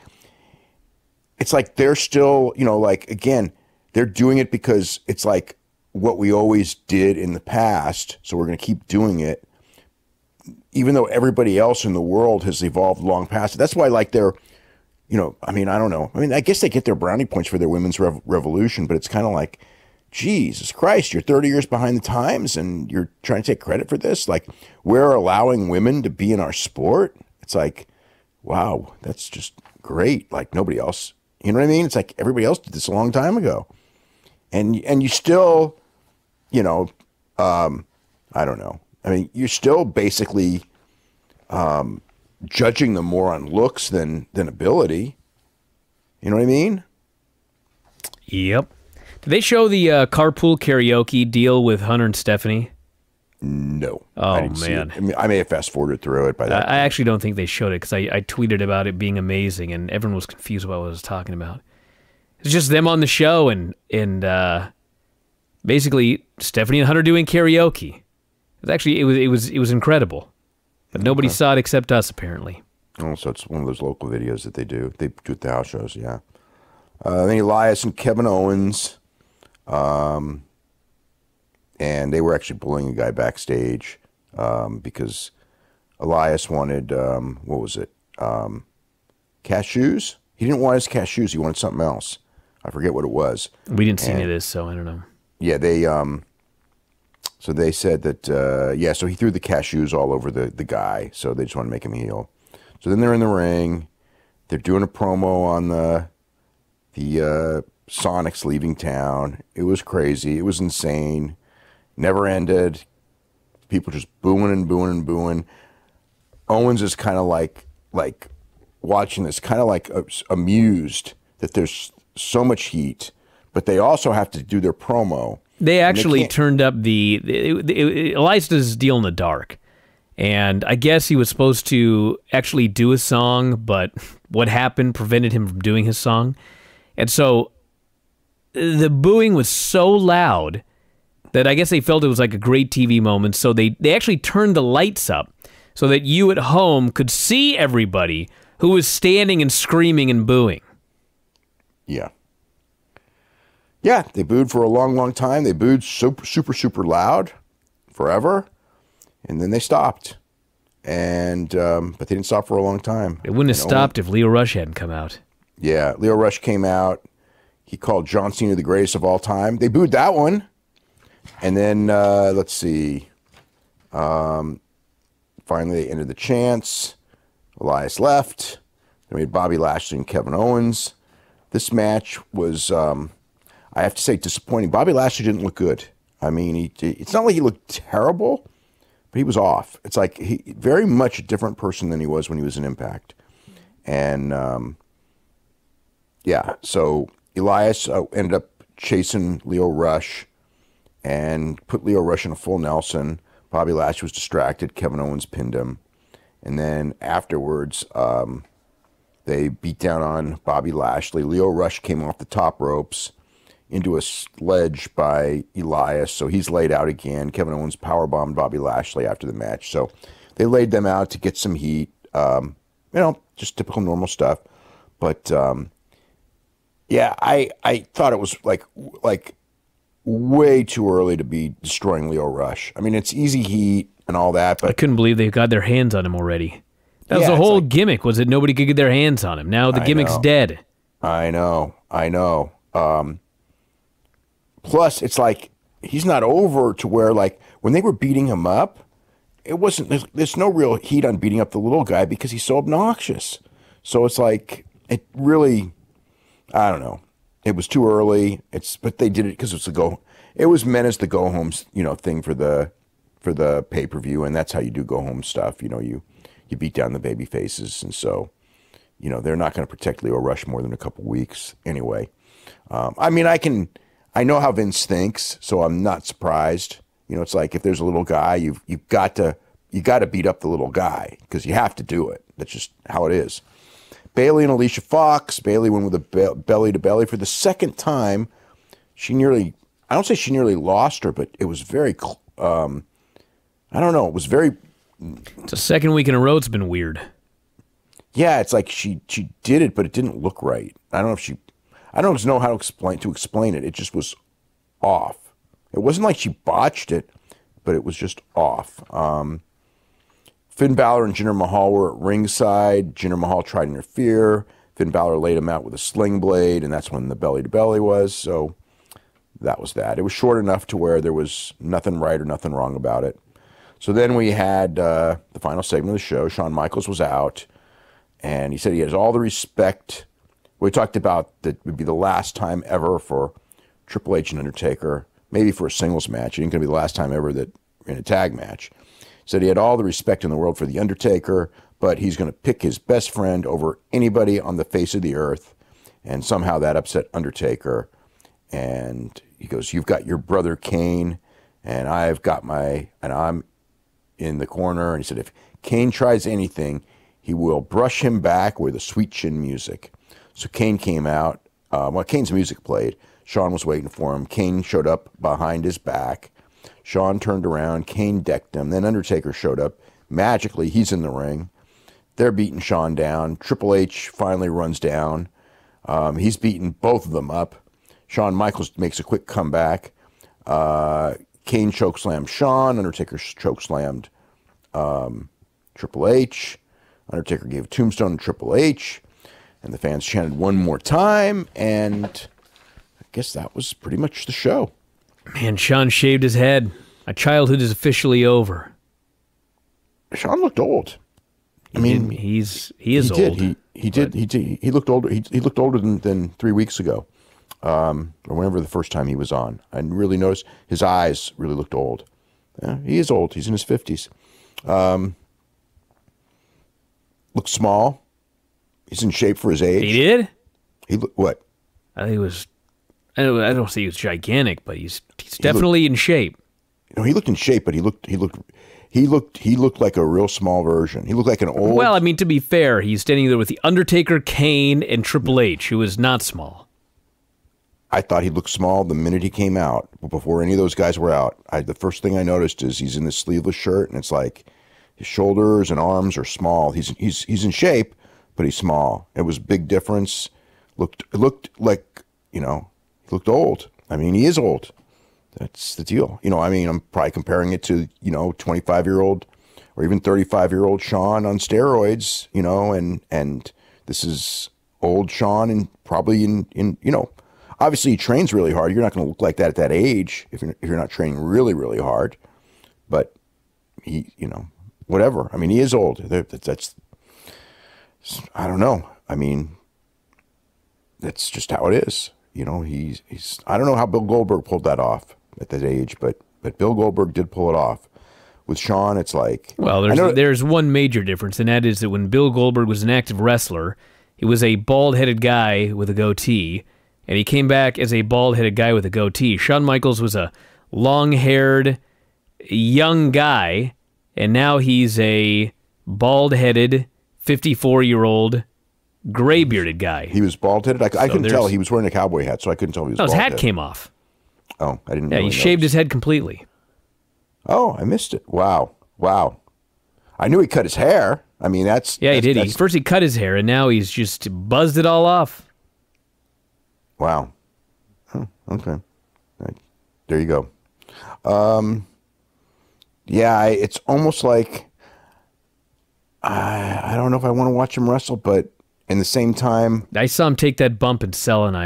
S2: they're still, you know, like, again, they're doing it because it's like what we always did in the past. So we're going to keep doing it, even though everybody else in the world has evolved long past it. That's why, like, they're, you know, I mean, I don't know. I mean, I guess they get their brownie points for their women's revolution, but it's kind of like, Jesus Christ, you're 30 years behind the times and you're trying to take credit for this? Like, we're allowing women to be in our sport? It's like, wow, that's just great. Like, nobody else, you know what I mean? It's like everybody else did this a long time ago. And you still, you know, I don't know. I mean, you're still basically judging them more on looks than ability. You know what I mean?
S1: Yep. Did they show the carpool karaoke deal with Hunter and Stephanie?
S2: No.
S1: Oh, man.
S2: I mean, I may have fast-forwarded through it by that.
S1: I actually don't think they showed it because I tweeted about it being amazing, and everyone was confused about what I was talking about. It's just them on the show and basically Stephanie and Hunter doing karaoke. It was incredible, but nobody saw it except us apparently.
S2: Oh, so it's one of those local videos that they do. They do at the house shows, yeah. Then Elias and Kevin Owens, and they were actually bullying a guy backstage because Elias wanted what was it? Cashews. He didn't want his cashews. He wanted something else. I forget what it was.
S1: We didn't see any of this, so I don't know.
S2: Yeah, they so they said that so he threw the cashews all over the guy, so they just want to make him heel. So then they're in the ring, they're doing a promo on the Sonics leaving town. It was crazy, it was insane, never ended. People just booing and booing and booing. Owens is kind of like watching this, kind of like amused that there's so much heat, but they also have to do their promo.
S1: They actually turned up Elias does his deal in the dark, and I guess he was supposed to actually do a song, but what happened prevented him from doing his song, and so the booing was so loud that I guess they felt it was like a great TV moment, so they actually turned the lights up so that you at home could see everybody who was standing and screaming and booing.
S2: Yeah. Yeah, they booed for a long, long time. They booed super, super, super loud forever, and then they stopped. And but they didn't stop for a long time.
S1: It wouldn't have stopped if Leo Rush hadn't come out.
S2: Yeah, Leo Rush came out. He called John Cena the greatest of all time. They booed that one. And then, let's see. Finally, they ended the chants. Elias left. They made Bobby Lashley and Kevin Owens. This match was, I have to say, disappointing. Bobby Lashley didn't look good. I mean, it's not like he looked terrible, but he was off. It's like he very much a different person than he was when he was in Impact. And, so Elias ended up chasing Leo Rush and put Leo Rush in a full Nelson. Bobby Lashley was distracted. Kevin Owens pinned him. And then afterwards, they beat down on Bobby Lashley. Leo Rush came off the top ropes into a sledge by Elias, so he's laid out again. Kevin Owens powerbombed Bobby Lashley after the match. So they laid them out to get some heat. Just typical normal stuff. But, I thought it was like way too early to be destroying Leo Rush. I mean, it's easy heat and all that, but
S1: I couldn't believe they got their hands on him already. That was the whole gimmick, was that nobody could get their hands on him. Now the gimmick's dead.
S2: I know. Plus, it's like he's not over to where, like, when they were beating him up, it wasn't. There's no real heat on beating up the little guy because he's so obnoxious. So it's like it really. I don't know. It was too early. But they did it because it was meant as the go home, thing for the pay-per-view, and that's how you do go home stuff. You beat down the baby faces, and so they're not going to protect Leo Rush more than a couple weeks anyway. I know how Vince thinks, so I'm not surprised. It's like if there's a little guy, you've got to beat up the little guy because you have to do it. That's just how it is. Bayley and Alicia Fox. Bayley went with a belly to belly for the second time. I don't say she nearly lost her, but it was very, I don't know. It was very.
S1: It's a second week in a row. It's been weird.
S2: Yeah, it's like she did it, but it didn't look right. I don't know how to explain it. It just was off. It wasn't like she botched it, but it was just off. Finn Balor and Jinder Mahal were at ringside. Jinder Mahal tried to interfere. Finn Balor laid him out with a sling blade, and that's when the belly-to-belly was. So that was that. It was short enough to where there was nothing right or nothing wrong about it. So then we had the final segment of the show. Shawn Michaels was out, and he said he has all the respect. We talked about that would be the last time ever for Triple H and Undertaker, maybe for a singles match. It ain't going to be the last time ever that in a tag match. Said he had all the respect in the world for The Undertaker, but he's going to pick his best friend over anybody on the face of the earth. And somehow that upset Undertaker. And he goes, you've got your brother Kane, and I'm in the corner. And he said, if Kane tries anything, he will brush him back with a sweet chin music. So Kane came out. Kane's music played. Shawn was waiting for him. Kane showed up behind his back. Shawn turned around. Kane decked him. Then Undertaker showed up. Magically, he's in the ring. They're beating Shawn down. Triple H finally runs down. He's beating both of them up. Shawn Michaels makes a quick comeback. Kane chokeslammed Shawn. Undertaker chokeslammed Triple H. Undertaker gave a tombstone to Triple H. And the fans chanted one more time. And I guess that was pretty much the show.
S1: Man, Shawn shaved his head. My childhood is officially over.
S2: Shawn looked old. I mean,
S1: he is old.
S2: He did. He looked older. He looked older than 3 weeks ago, or whenever the first time he was on. I really noticed his eyes really looked old. Yeah, he is old. He's in his 50s. Looks small. He's in shape for his age.
S1: He did?
S2: What?
S1: I think he was. I don't say he was gigantic, but he's definitely in shape.
S2: You know, he looked in shape, but he looked like a real small version. He looked like an old.
S1: Well, I mean, to be fair, he's standing there with the Undertaker, Kane, and Triple H, who is not small.
S2: I thought he looked small the minute he came out, before any of those guys were out. The first thing I noticed is he's in this sleeveless shirt, and it's like his shoulders and arms are small. He's in shape, but he's small. It was a big difference. It looked like, he looked old. I mean, he is old. That's the deal. I mean, I'm probably comparing it to, 25-year-old or even 35-year-old Shawn on steroids, and this is old Shawn and probably in obviously he trains really hard. You're not going to look like that at that age if you're not training really, really hard. But he, whatever. I mean, he is old. That's I don't know. I mean, that's just how it is. He's I don't know how Bill Goldberg pulled that off at that age, but Bill Goldberg did pull it off. With Shawn, it's like...
S1: Well, there's one major difference, and that is that when Bill Goldberg was an active wrestler, he was a bald-headed guy with a goatee, and he came back as a bald-headed guy with a goatee. Shawn Michaels was a long-haired, young guy, and now he's a bald-headed, 54-year-old, gray-bearded guy.
S2: He was bald-headed? I couldn't tell. He was wearing a cowboy hat, so I couldn't tell he was bald-headed.
S1: His hat came off.
S2: Oh, I didn't
S1: Yeah,
S2: really
S1: he shaved his head completely.
S2: Oh, I missed it. Wow. I knew he cut his hair. I mean, that's...
S1: Yeah, he did. First he cut his hair, and now he's just buzzed it all off.
S2: Wow. Oh, okay. Right. There you go. Yeah, it's almost like... I don't know if I want to watch him wrestle, but in the same time...
S1: I saw him take that bump and sell, and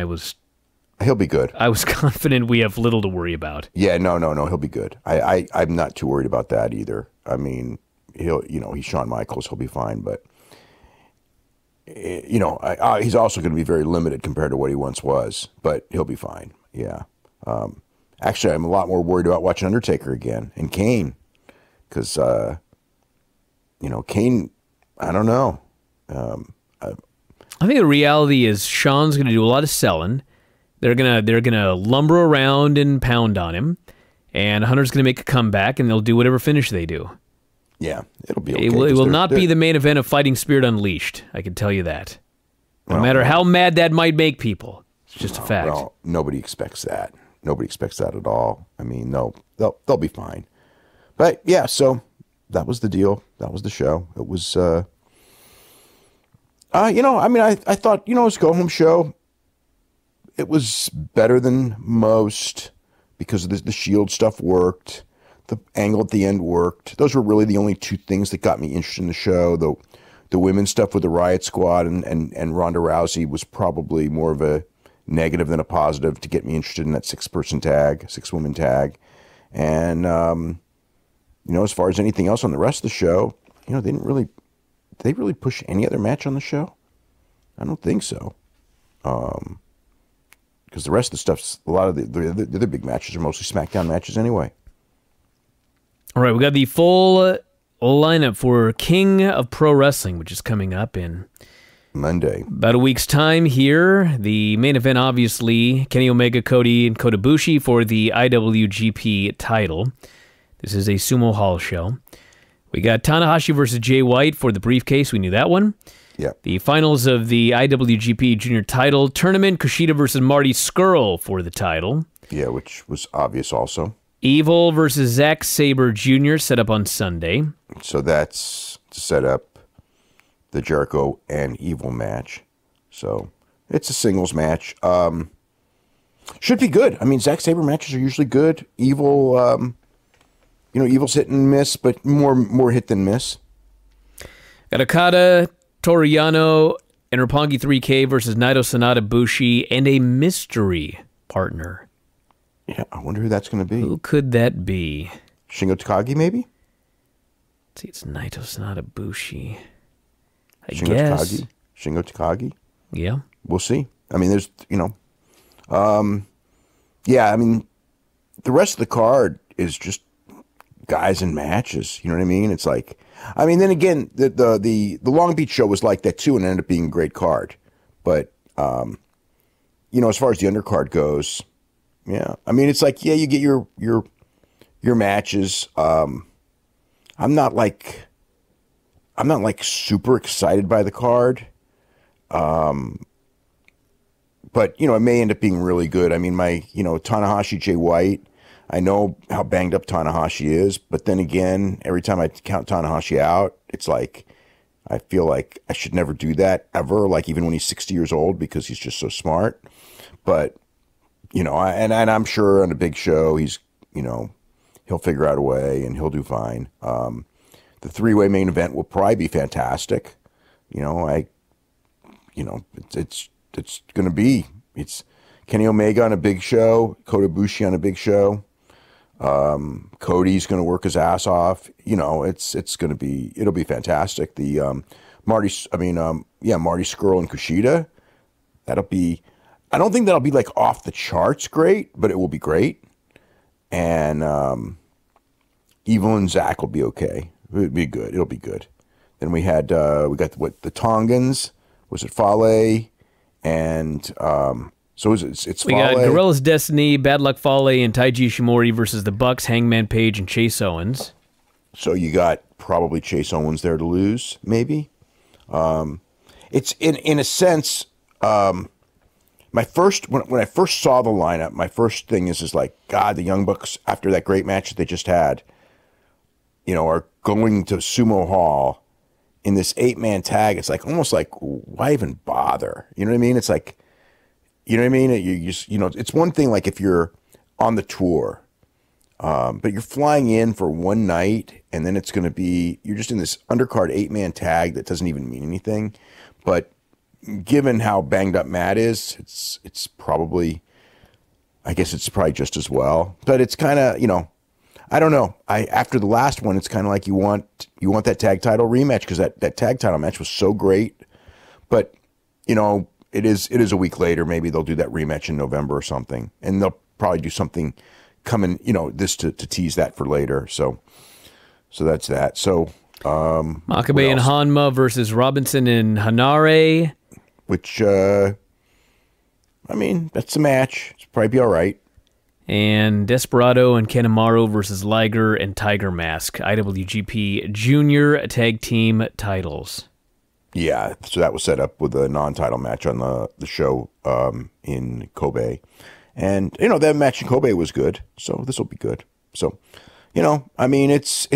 S2: he'll be good.
S1: I was confident we have little to worry about.
S2: Yeah, no, he'll be good. I'm not too worried about that either. I mean, he's Shawn Michaels, he'll be fine, but he's also going to be very limited compared to what he once was, but he'll be fine. Yeah. Actually, I'm a lot more worried about watching Undertaker again and Kane, because Kane, I don't know.
S1: I think the reality is Shawn's going to do a lot of selling. They're gonna lumber around and pound on him, and Hunter's gonna make a comeback, and they'll do whatever finish they do.
S2: Yeah, it'll be okay.
S1: It will not be the main event of Fighting Spirit Unleashed. I can tell you that. No matter how mad that might make people, it's just a fact.
S2: Well, nobody expects that. Nobody expects that at all. I mean, no, they'll be fine. But yeah, so that was the deal. That was the show. It was, I thought, it was a go-home show. It was better than most because the Shield stuff worked. The angle at the end worked. Those were really the only two things that got me interested in the show. The women's stuff with the Riot Squad and Ronda Rousey was probably more of a negative than a positive to get me interested in that six-woman tag. And, as far as anything else on the rest of the show, they didn't really, did they really push any other match on the show? I don't think so. Because the rest of the stuff's, a lot of the other big matches are mostly SmackDown matches anyway.
S1: All right, we got the full lineup for King of Pro Wrestling, which is coming up in
S2: Monday.
S1: About a week's time here. The main event, obviously, Kenny Omega, Cody, and Kota Ibushi for the IWGP title. This is a Sumo Hall show. We got Tanahashi versus Jay White for the briefcase. We knew that one.
S2: Yeah.
S1: The finals of the IWGP Junior title tournament, Kushida versus Marty Scurll for the title.
S2: Yeah, which was obvious also.
S1: Evil versus Zack Sabre Jr. set up on Sunday.
S2: So that's to set up the Jericho and Evil match. So it's a singles match. Should be good. I mean, Zack Sabre matches are usually good. Evil, Evil's hit and miss, but more hit than miss.
S1: Got Okada, Toru Yano, and Roppongi 3K versus Naito, Sanada, Bushi, and a mystery partner.
S2: Yeah, I wonder who that's going to be.
S1: Who could that be?
S2: Shingo Takagi, maybe?
S1: Let's see, it's Naito, Sanada, Bushi. I
S2: Shingo
S1: guess.
S2: Shingo Takagi?
S1: Yeah.
S2: We'll see. I mean, there's, yeah, I mean, the rest of the card is just guys in matches. You know what I mean? It's like, I mean, then again, the Long Beach show was like that too, and it ended up being a great card. But, as far as the undercard goes, yeah, I mean, it's like, yeah, you get your matches. I'm not like super excited by the card. But, it may end up being really good. I mean, Tanahashi, Jay White, I know how banged up Tanahashi is, but then again, every time I count Tanahashi out, it's like, I feel like I should never do that ever, like even when he's 60 years old, because he's just so smart. But, and I'm sure on a big show, he's, he'll figure out a way and he'll do fine. The three-way main event will probably be fantastic. It's going to be, it's Kenny Omega on a big show, Kota Ibushi on a big show. Cody's going to work his ass off. It's going to be, it'll be fantastic. The Marty Scurll and Kushida, that'll be, I don't think that'll be like off the charts great, but it will be great. And Evil and Zach will be okay. It'll be good. It'll be good. Then we got the Tongans. Was it Fale? And so it's
S1: we got Gorilla's Destiny, Bad Luck Fale, and Taiji Ishimori versus the Bucks, Hangman Page, and Chase Owens.
S2: So you got probably Chase Owens there to lose, maybe. It's in a sense. When I first saw the lineup, my first thing is like, God, the Young Bucks, after that great match that they just had, are going to Sumo Hall in this 8-man tag. It's like, almost like, why even bother? You know what I mean? It's like, you know what I mean? You just, it's one thing like if you're on the tour, but you're flying in for one night and then it's going to be, you're just in this undercard 8-man tag that doesn't even mean anything. But given how banged up Matt is, it's probably, I guess it's probably just as well. But it's kind of, I don't know. After the last one, it's kind of like you want that tag title rematch because that tag title match was so great. But it is a week later. Maybe they'll do that rematch in November or something, and they'll probably do something coming. This to tease that for later. So that's that. So
S1: Makabe and Hanma versus Robinson and Hanare.
S2: Which, I mean, that's a match. It's probably be all right.
S1: And Desperado and Kanemaru versus Liger and Tiger Mask, IWGP Junior Tag Team titles.
S2: Yeah, so that was set up with a non-title match on the show in Kobe. And, that match in Kobe was good, so this will be good. So, I mean, it's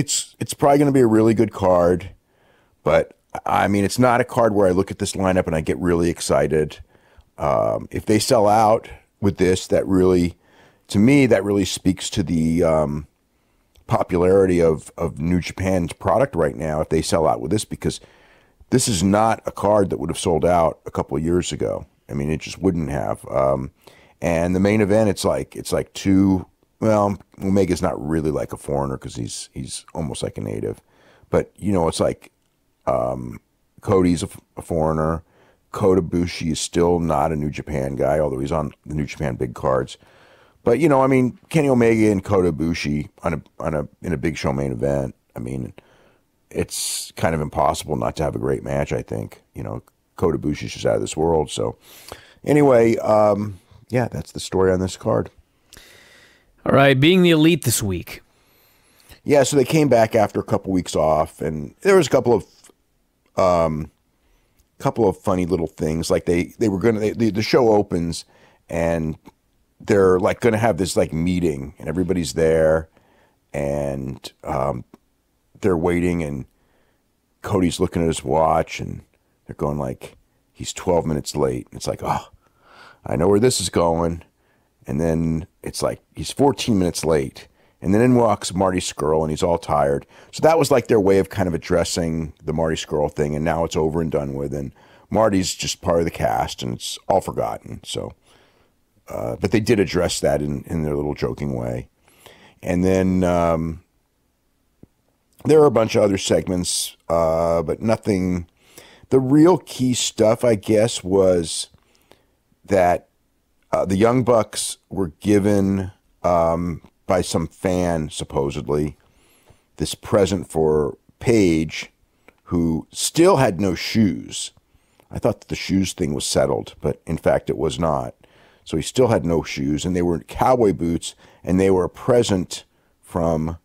S2: probably going to be a really good card, but, I mean, it's not a card where I look at this lineup and I get really excited. If they sell out with this, to me, that really speaks to the popularity of New Japan's product right now, if they sell out with this, because this is not a card that would have sold out a couple of years ago. I mean, it just wouldn't have. And the main event, it's like Omega's not really like a foreigner because he's almost like a native. But, it's like Cody's a foreigner. Kota Ibushi is still not a New Japan guy, although he's on the New Japan big cards. But, I mean, Kenny Omega and Kota Ibushi in a big show main event, I mean, it's kind of impossible not to have a great match, I think. Kota Ibushi's just out of this world. So, anyway, yeah, that's the story on this card.
S1: All right, being the Elite this week.
S2: Yeah, so they came back after a couple weeks off, and there was a couple of funny little things. Like they were the show opens, and they're like going to have this like meeting, and everybody's there, and they're waiting, and Cody's looking at his watch, and they're going like, he's 12 minutes late. And it's like, oh, I know where this is going. And then it's like, he's 14 minutes late. And then in walks Marty Scurll, and he's all tired. So that was like their way of kind of addressing the Marty Scurll thing, and now it's over and done with. And Marty's just part of the cast, and it's all forgotten. So, but they did address that in their little joking way. And then there are a bunch of other segments, but nothing. The real key stuff, I guess, was that the Young Bucks were given by some fan, supposedly, this present for Paige, who still had no shoes. I thought that the shoes thing was settled, but in fact it was not. So he still had no shoes, and they were cowboy boots, and they were a present from,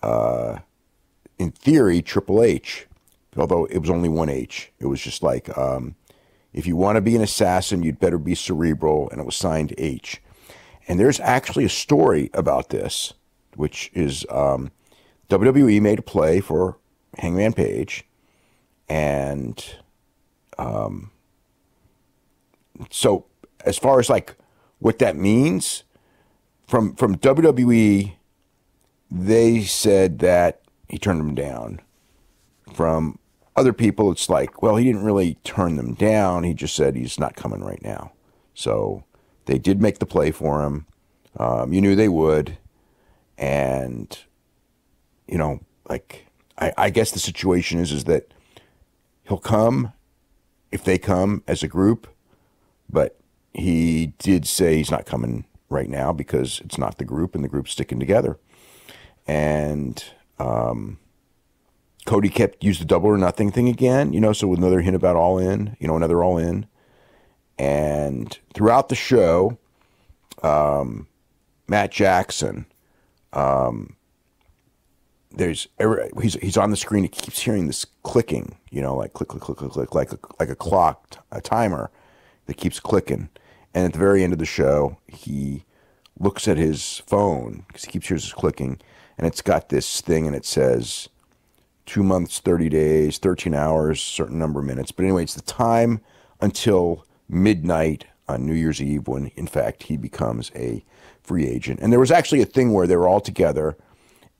S2: in theory, Triple H, although it was only one H. It was just like, if you want to be an assassin, you'd better be cerebral, and it was signed H. And there's actually a story about this, which is WWE made a play for Hangman Page, and so as far as like what that means, from WWE, they said that he turned them down. From other people, it's like, well, he didn't really turn them down. He just said he's not coming right now. So they did make the play for him. You knew they would. And, like, I guess the situation is that he'll come if they come as a group. But he did say he's not coming right now because it's not the group, and the group's sticking together. And Cody used the double or nothing thing again, so with another hint about All In, another All In. And throughout the show, Matt Jackson, he's on the screen. He keeps hearing this clicking, like click, click, click, click, click, like a clock, a timer that keeps clicking. And at the very end of the show, he looks at his phone because he keeps hearing this clicking, and it's got this thing, and it says 2 months, 30 days, 13 hours, certain number of minutes. But anyway, it's the time until midnight on New Year's Eve when, in fact, he becomes a free agent. And there was actually a thing where they were all together,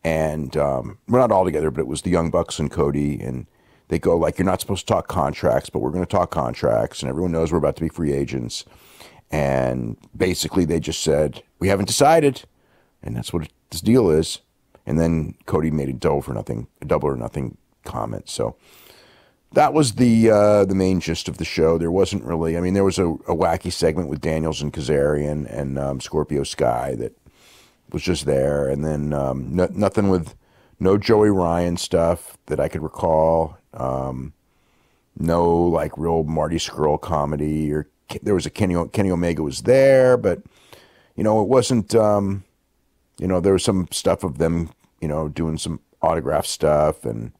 S2: and we're not all together, but it was the Young Bucks and Cody, and they go like, you're not supposed to talk contracts, but we're going to talk contracts, and everyone knows we're about to be free agents. And basically they just said, we haven't decided, and that's what this deal is. And then Cody made a double or nothing comment. So that was the main gist of the show. There wasn't really, there was a wacky segment with Daniels and Kazarian and Scorpio Sky that was just there. And then nothing with, no Joey Ryan stuff that I could recall. No like real Marty Scurll comedy, or there was a Kenny Omega was there, but you know, it wasn't, you know, there was some stuff of them, you know, doing some autograph stuff, and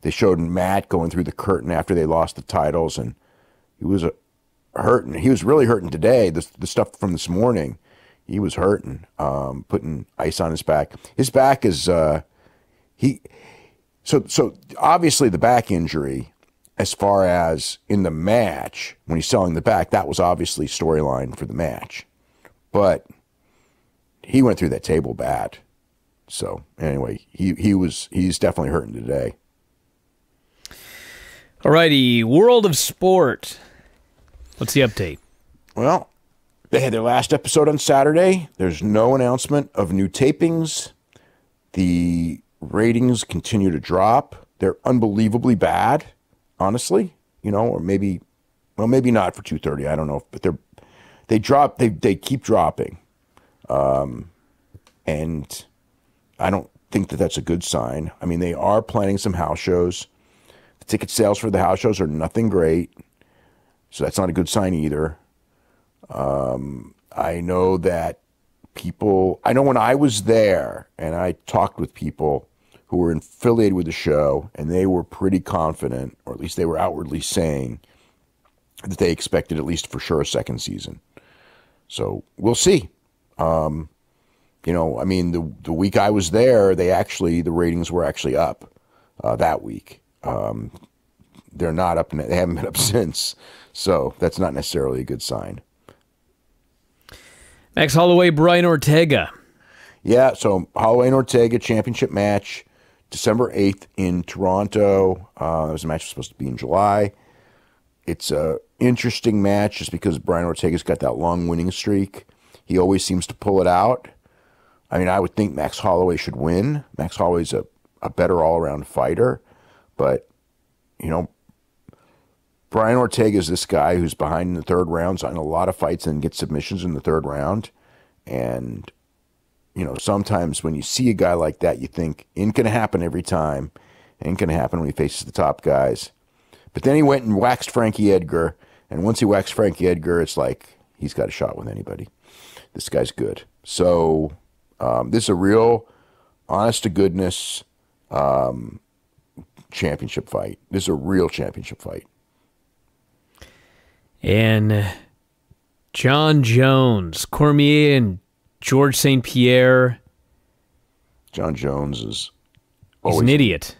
S2: they showed Matt going through the curtain after they lost the titles, and he was hurting. He was really hurting today. The stuff from this morning, he was hurting, putting ice on his back. His back is, so obviously the back injury, as far as in the match, when he's selling the back, that was obviously storyline for the match. But he went through that table bad. So anyway, he's definitely hurting today.
S1: Alrighty, world of sport. What's the update?
S2: Well, they had their last episode on Saturday. There's no announcement of new tapings. The ratings continue to drop. They're unbelievably bad, honestly. You know, or maybe not for 2:30. I don't know, but they drop. They keep dropping, and I don't think that that's a good sign. I mean, they are planning some house shows. The ticket sales for the house shows are nothing great, so that's not a good sign either. I know that I know when I was there and I talked with people who were affiliated with the show, and they were pretty confident, or at least they were outwardly saying that they expected at least for sure a second season. So we'll see. You know, I mean, the week I was there, the ratings were actually up that week. They're not up, they haven't been up since. So that's not necessarily a good sign.
S1: Max Holloway, Bryan Ortega.
S2: Yeah, so Holloway and Ortega championship match, December 8th in Toronto. It was a match that was supposed to be in July. It's a interesting match just because Bryan Ortega's got that long winning streak. He always seems to pull it out. I mean, I would think Max Holloway should win. Max Holloway's a better all-around fighter. But, you know, Bryan Ortega is this guy who's behind in the third round, so in a lot of fights and gets submissions in the third round. And, you know, sometimes when you see a guy like that, you think, ain't going to happen every time. Ain't going to happen when he faces the top guys. But then he went and waxed Frankie Edgar. And once he waxed Frankie Edgar, it's like he's got a shot with anybody. This guy's good. So this is a real, honest-to-goodness championship fight. This is a real championship fight.
S1: And John Jones, Cormier, and George St. Pierre.
S2: John Jones is
S1: he's an idiot.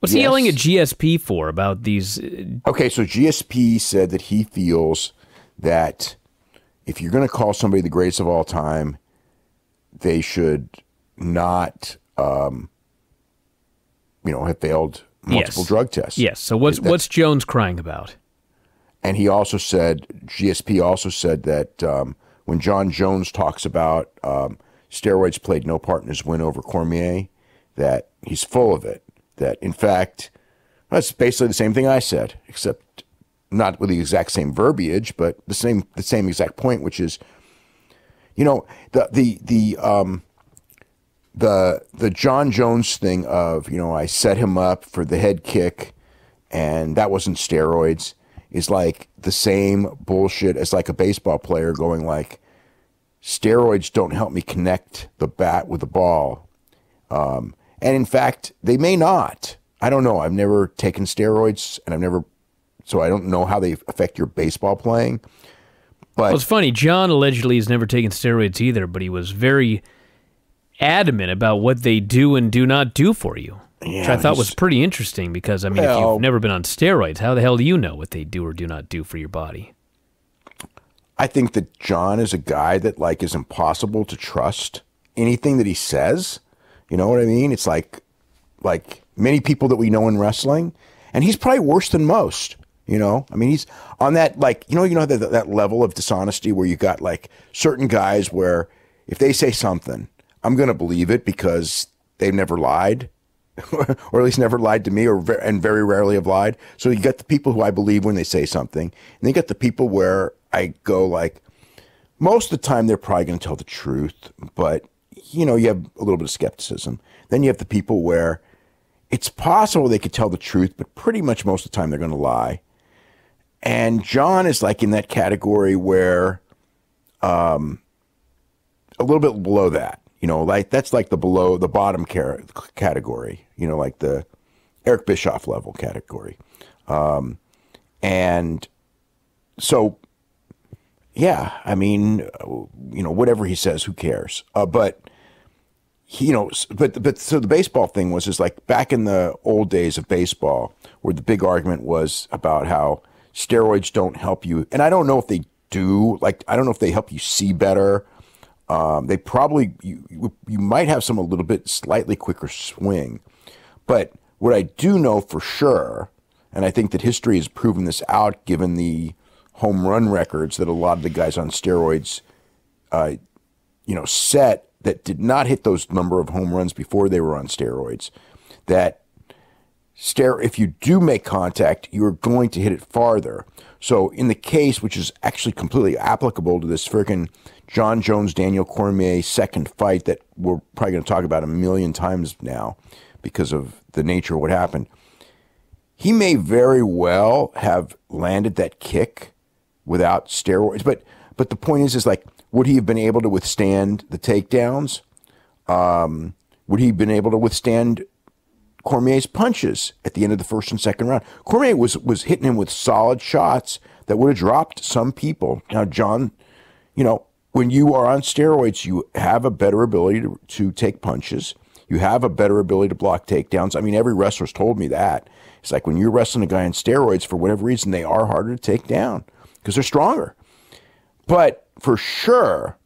S1: What's he yelling at GSP for about these?
S2: Okay, so GSP said that he feels that if you're going to call somebody the greatest of all time, they should not, have failed multiple drug tests.
S1: Yes. So what's Jones crying about?
S2: And he also said, GSP also said that when John Jones talks about steroids played no part in his win over Cormier, that he's full of it. That, in fact, that's basically the same thing I said, except not with the exact same verbiage, but the same exact point, which is, you know, the John Jones thing of, you know, I set him up for the head kick, and that wasn't steroids, is like the same bullshit as like a baseball player going like, steroids don't help me connect the bat with the ball. And in fact, they may not. I don't know. I've never taken steroids, and so I don't know how they affect your baseball playing. But
S1: well, it's funny. John allegedly has never taken steroids either, but he was very adamant about what they do and do not do for you, which I thought was pretty interesting because, I mean, if you've never been on steroids, how the hell do you know what they do or do not do for your body?
S2: I think that John is a guy that, like, is impossible to trust anything that he says. You know what I mean? It's like many people that we know in wrestling, and he's probably worse than most. You know, I mean, he's on that, like, that level of dishonesty where you got like certain guys where if they say something, I'm going to believe it because they've never lied, or at least never lied to me, and very rarely have lied. So you got the people who I believe when they say something, and then you got the people where I go like, most of the time they're probably going to tell the truth, but you know, you have a little bit of skepticism. Then you have the people where it's possible they could tell the truth, but pretty much most of the time they're going to lie. And John is like in that category where a little bit below that. Like that's like the bottom category. Like the Eric Bischoff level category. And so, yeah, I mean, whatever he says, who cares? But so the baseball thing was just like back in the old days of baseball, where the big argument was about how steroids don't help you, and I don't know if they do. Like, I don't know if they help you see better. They probably you might have some a little bit slightly quicker swing, but what I do know for sure, and I think that history has proven this out, given the home run records that a lot of the guys on steroids, set that did not hit those number of home runs before they were on steroids, that if you do make contact, you're going to hit it farther. So in the case, which is actually completely applicable to this freaking John Jones, Daniel Cormier second fight that we're probably going to talk about a million times now because of the nature of what happened, he may very well have landed that kick without steroids. But the point is like, would he have been able to withstand the takedowns? Would he have been able to withstand Cormier's punches at the end of the first and second round? Cormier was hitting him with solid shots that would have dropped some people. Now, John, when you are on steroids, you have a better ability to take punches. You have a better ability to block takedowns. I mean, every wrestler's told me that. It's like when you're wrestling a guy on steroids, for whatever reason, they are harder to take down because they're stronger. But for sure,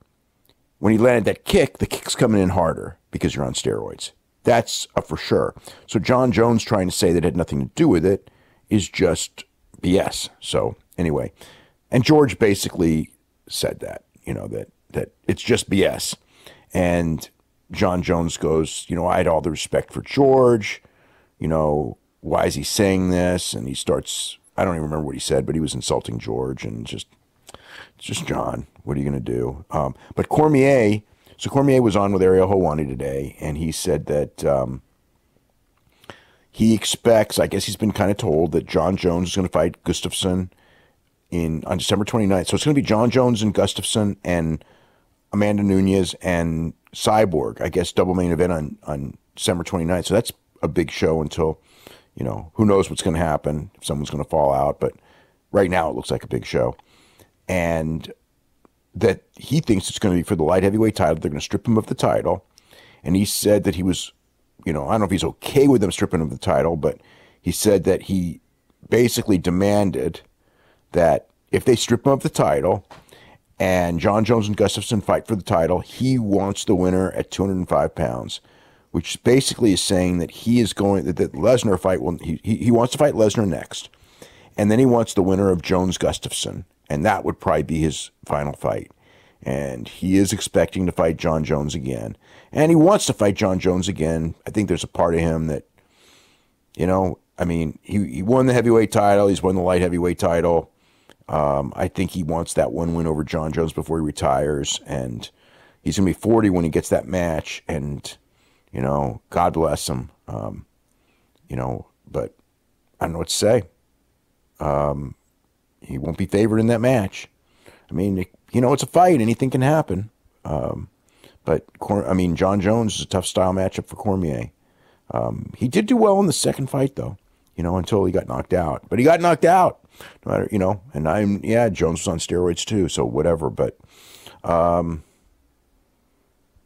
S2: when he landed that kick, the kick's coming in harder because you're on steroids. That's a for sure. So John Jones trying to say that it had nothing to do with it is just BS. So anyway, and George basically said that, that it's just BS. And John Jones goes, I had all the respect for George. Why is he saying this? And he starts, I don't even remember what he said, but he was insulting George and it's just John. What are you going to do? But Cormier was on with Ariel Helwani today, and he said that he expects, I guess he's been kind of told, that John Jones is going to fight Gustafsson on December 29th. So it's going to be John Jones and Gustafsson and Amanda Nunes and Cyborg, I guess, double main event on December 29th. So that's a big show until, who knows what's going to happen, if someone's going to fall out. But right now it looks like a big show. And that he thinks it's going to be for the light heavyweight title. They're going to strip him of the title. And he said that he was, I don't know if he's okay with them stripping him of the title, but he said that he basically demanded that if they strip him of the title and John Jones and Gustafsson fight for the title, he wants the winner at 205 pounds, which basically is saying that he is going, that Lesnar fight, he wants to fight Lesnar next. And then he wants the winner of Jones Gustafsson. And that would probably be his final fight. And he is expecting to fight John Jones again. And he wants to fight John Jones again. I think there's a part of him that, he won the heavyweight title. He's won the light heavyweight title. I think he wants that one win over John Jones before he retires. And he's going to be 40 when he gets that match. And, God bless him. But I don't know what to say. He won't be favored in that match. I mean, it's a fight. Anything can happen. But John Jones is a tough style matchup for Cormier. He did do well in the second fight, though, until he got knocked out. But he got knocked out, no matter, and Jones was on steroids too, so whatever. But,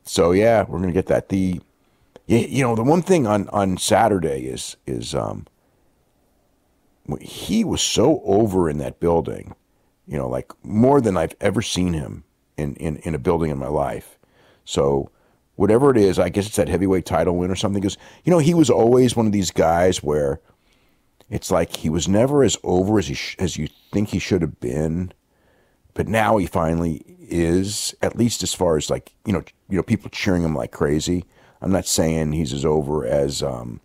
S2: so yeah, we're going to get that. The one thing on Saturday is he was so over in that building, like more than I've ever seen him in a building in my life. So whatever it is, I guess it's that heavyweight title win or something. Because, he was always one of these guys where it's like he was never as over as you think he should have been. But now he finally is, at least as far as like, people cheering him like crazy. I'm not saying he's as over as, like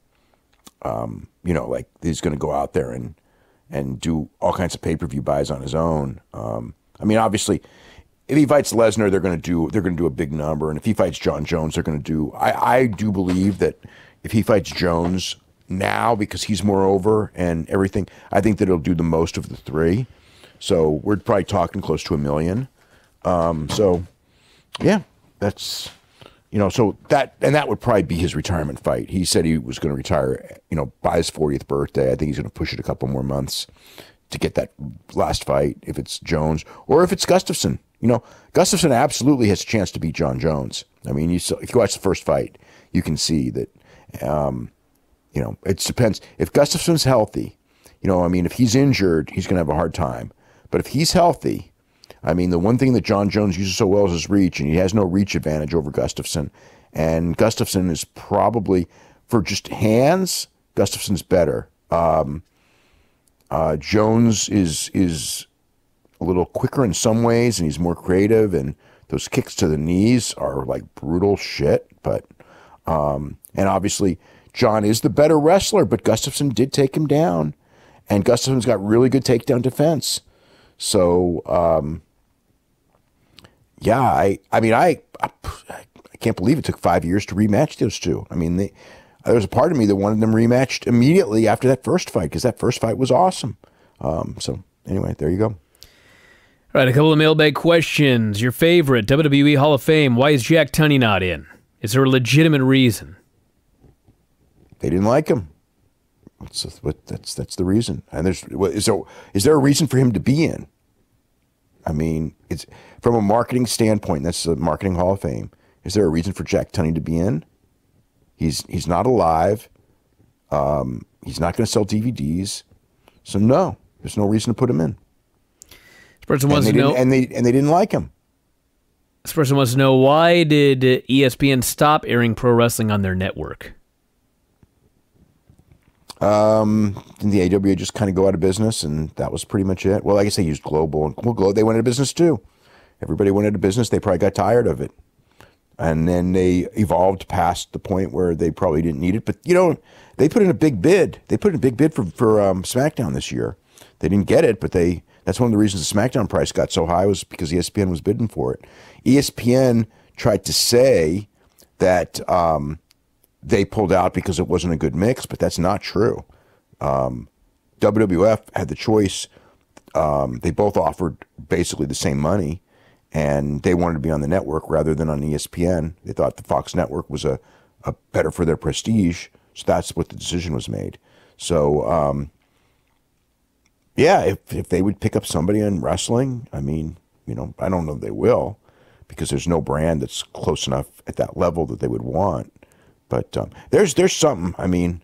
S2: he's going to go out there and do all kinds of pay-per-view buys on his own. Obviously, if he fights Lesnar, they're going to do a big number, and if he fights John Jones, they're going to do. I do believe that if he fights Jones now, because he's more over and everything, I think that he'll do the most of the three. So we're probably talking close to 1 million. So, yeah, that's, so that would probably be his retirement fight. He said he was going to retire, by his 40th birthday. I think he's going to push it a couple more months to get that last fight, if it's Jones or if it's Gustafsson. Gustafsson absolutely has a chance to beat John Jones. I mean, if you watch the first fight, you can see that, it depends. If Gustafsson's healthy, if he's injured, he's going to have a hard time. But if he's healthy, the one thing that John Jones uses so well is his reach, and he has no reach advantage over Gustafsson. And Gustafsson is probably, for just hands, Gustafsson's better. Jones is a little quicker in some ways, and he's more creative, and those kicks to the knees are like brutal shit. But and obviously John is the better wrestler, but Gustafsson did take him down, and Gustafsson's got really good takedown defense. So I can't believe it took 5 years to rematch those two. There was a part of me that wanted them rematched immediately after that first fight, because that first fight was awesome. So anyway, there you go.
S1: All right, a couple of mailbag questions. Your favorite WWE Hall of Fame, why is Jack Tunney not in? Is there a legitimate reason?
S2: They didn't like him. That's the reason. And is there a reason for him to be in? It's from a marketing standpoint. That's the Marketing Hall of Fame. Is there a reason for Jack Tunney to be in? He's not alive. He's not going to sell DVDs. So no, there's no reason to put him in.
S1: This person wants to know,
S2: and they didn't like him.
S1: This person wants to know, why did ESPN stop airing pro wrestling on their network? Didn't the AWA just kind of go out of business, and that was pretty much it? Well, I guess they used Global, and they went out of business too. Everybody went out of business. They probably got tired of it. And then they evolved past the point where they probably didn't need it. But, they put in a big bid. They put in a big bid for SmackDown this year. They didn't get it, but that's one of the reasons the SmackDown price got so high, was because ESPN was bidding for it. ESPN tried to say that they pulled out because it wasn't a good mix, but that's not true. WWF had the choice. They both offered basically the same money, and they wanted to be on the network rather than on ESPN. They thought the Fox network was a better for their prestige, so that's what the decision was made. So, if they would pick up somebody in wrestling, I don't know if they will, because there's no brand that's close enough at that level that they would want. But there's something.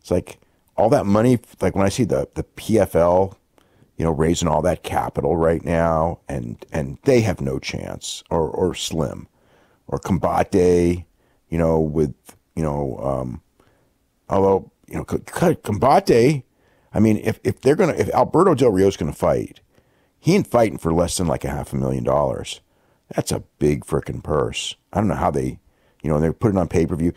S1: It's like all that money. Like when I see the PFL, raising all that capital right now, and they have no chance, or Slim, or Combate, with although Combate, if Alberto Del Rio's gonna fight, he ain't fighting for less than like $500,000. That's a big frickin' purse. I don't know how they, they're putting on pay-per-view.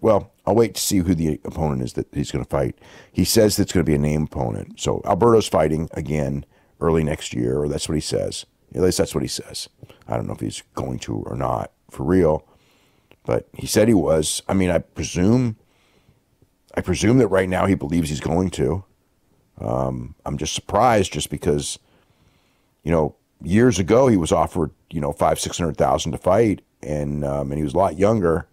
S1: Well, I'll wait to see who the opponent is that he's going to fight. He says it's going to be a name opponent. So Alberto's fighting again early next year, or that's what he says. At least that's what he says. I don't know if he's going to or not for real, but he said he was. I presume that right now he believes he's going to. I'm just surprised, just because, years ago he was offered, $500,000-$600,000 to fight, and he was a lot younger,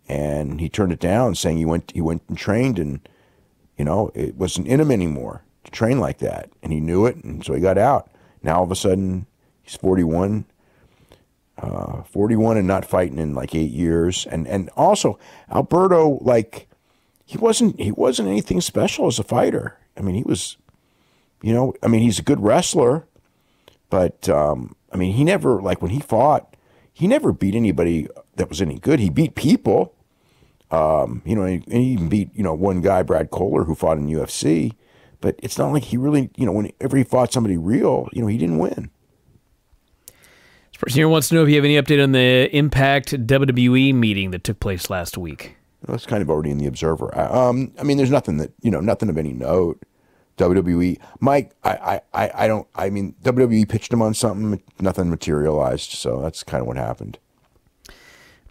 S1: and he turned it down, saying he went and trained, and it wasn't in him anymore to train like that, and he knew it, and so he got out. Now all of a sudden he's 41 and not fighting in like 8 years, and also Alberto, like, he wasn't anything special as a fighter. He was, he's a good wrestler, but he never, like, when he fought, he never beat anybody that was any good. He beat people, and he even beat, one guy, Brad Kohler, who fought in UFC, but it's not like he really, whenever he fought somebody real, he didn't win. This person here wants to know if you have any update on the Impact WWE meeting that took place last week.
S2: Well, it's kind of already in the Observer. There's nothing that, nothing of any note. WWE, Mike, WWE pitched him on something, nothing materialized, so that's kind of what happened.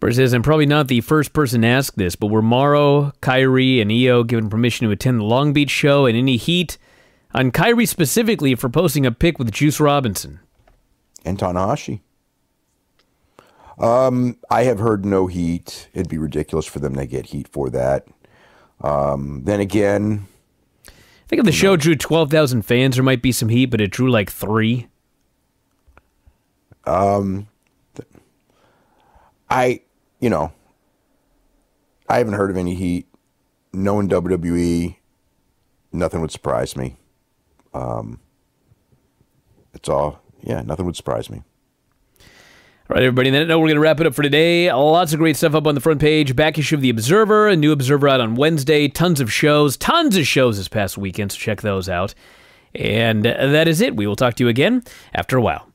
S1: Bird says, I'm probably not the first person to ask this, but were Morrow, Kyrie, and Io given permission to attend the Long Beach show, and any heat on Kyrie specifically for posting a pic with Juice Robinson?
S2: And Tanahashi. I have heard no heat. It'd be ridiculous for them to get heat for that. Then again,
S1: I think if the show drew 12,000 fans, there might be some heat, but it drew like 3.
S2: I haven't heard of any heat. Knowing WWE, nothing would surprise me. It's all, nothing would surprise me.
S1: All right, everybody, on that note, we're going to wrap it up for today. Lots of great stuff up on the front page. Back issue of The Observer, a new Observer out on Wednesday. Tons of shows this past weekend, so check those out. And that is it. We will talk to you again after a while.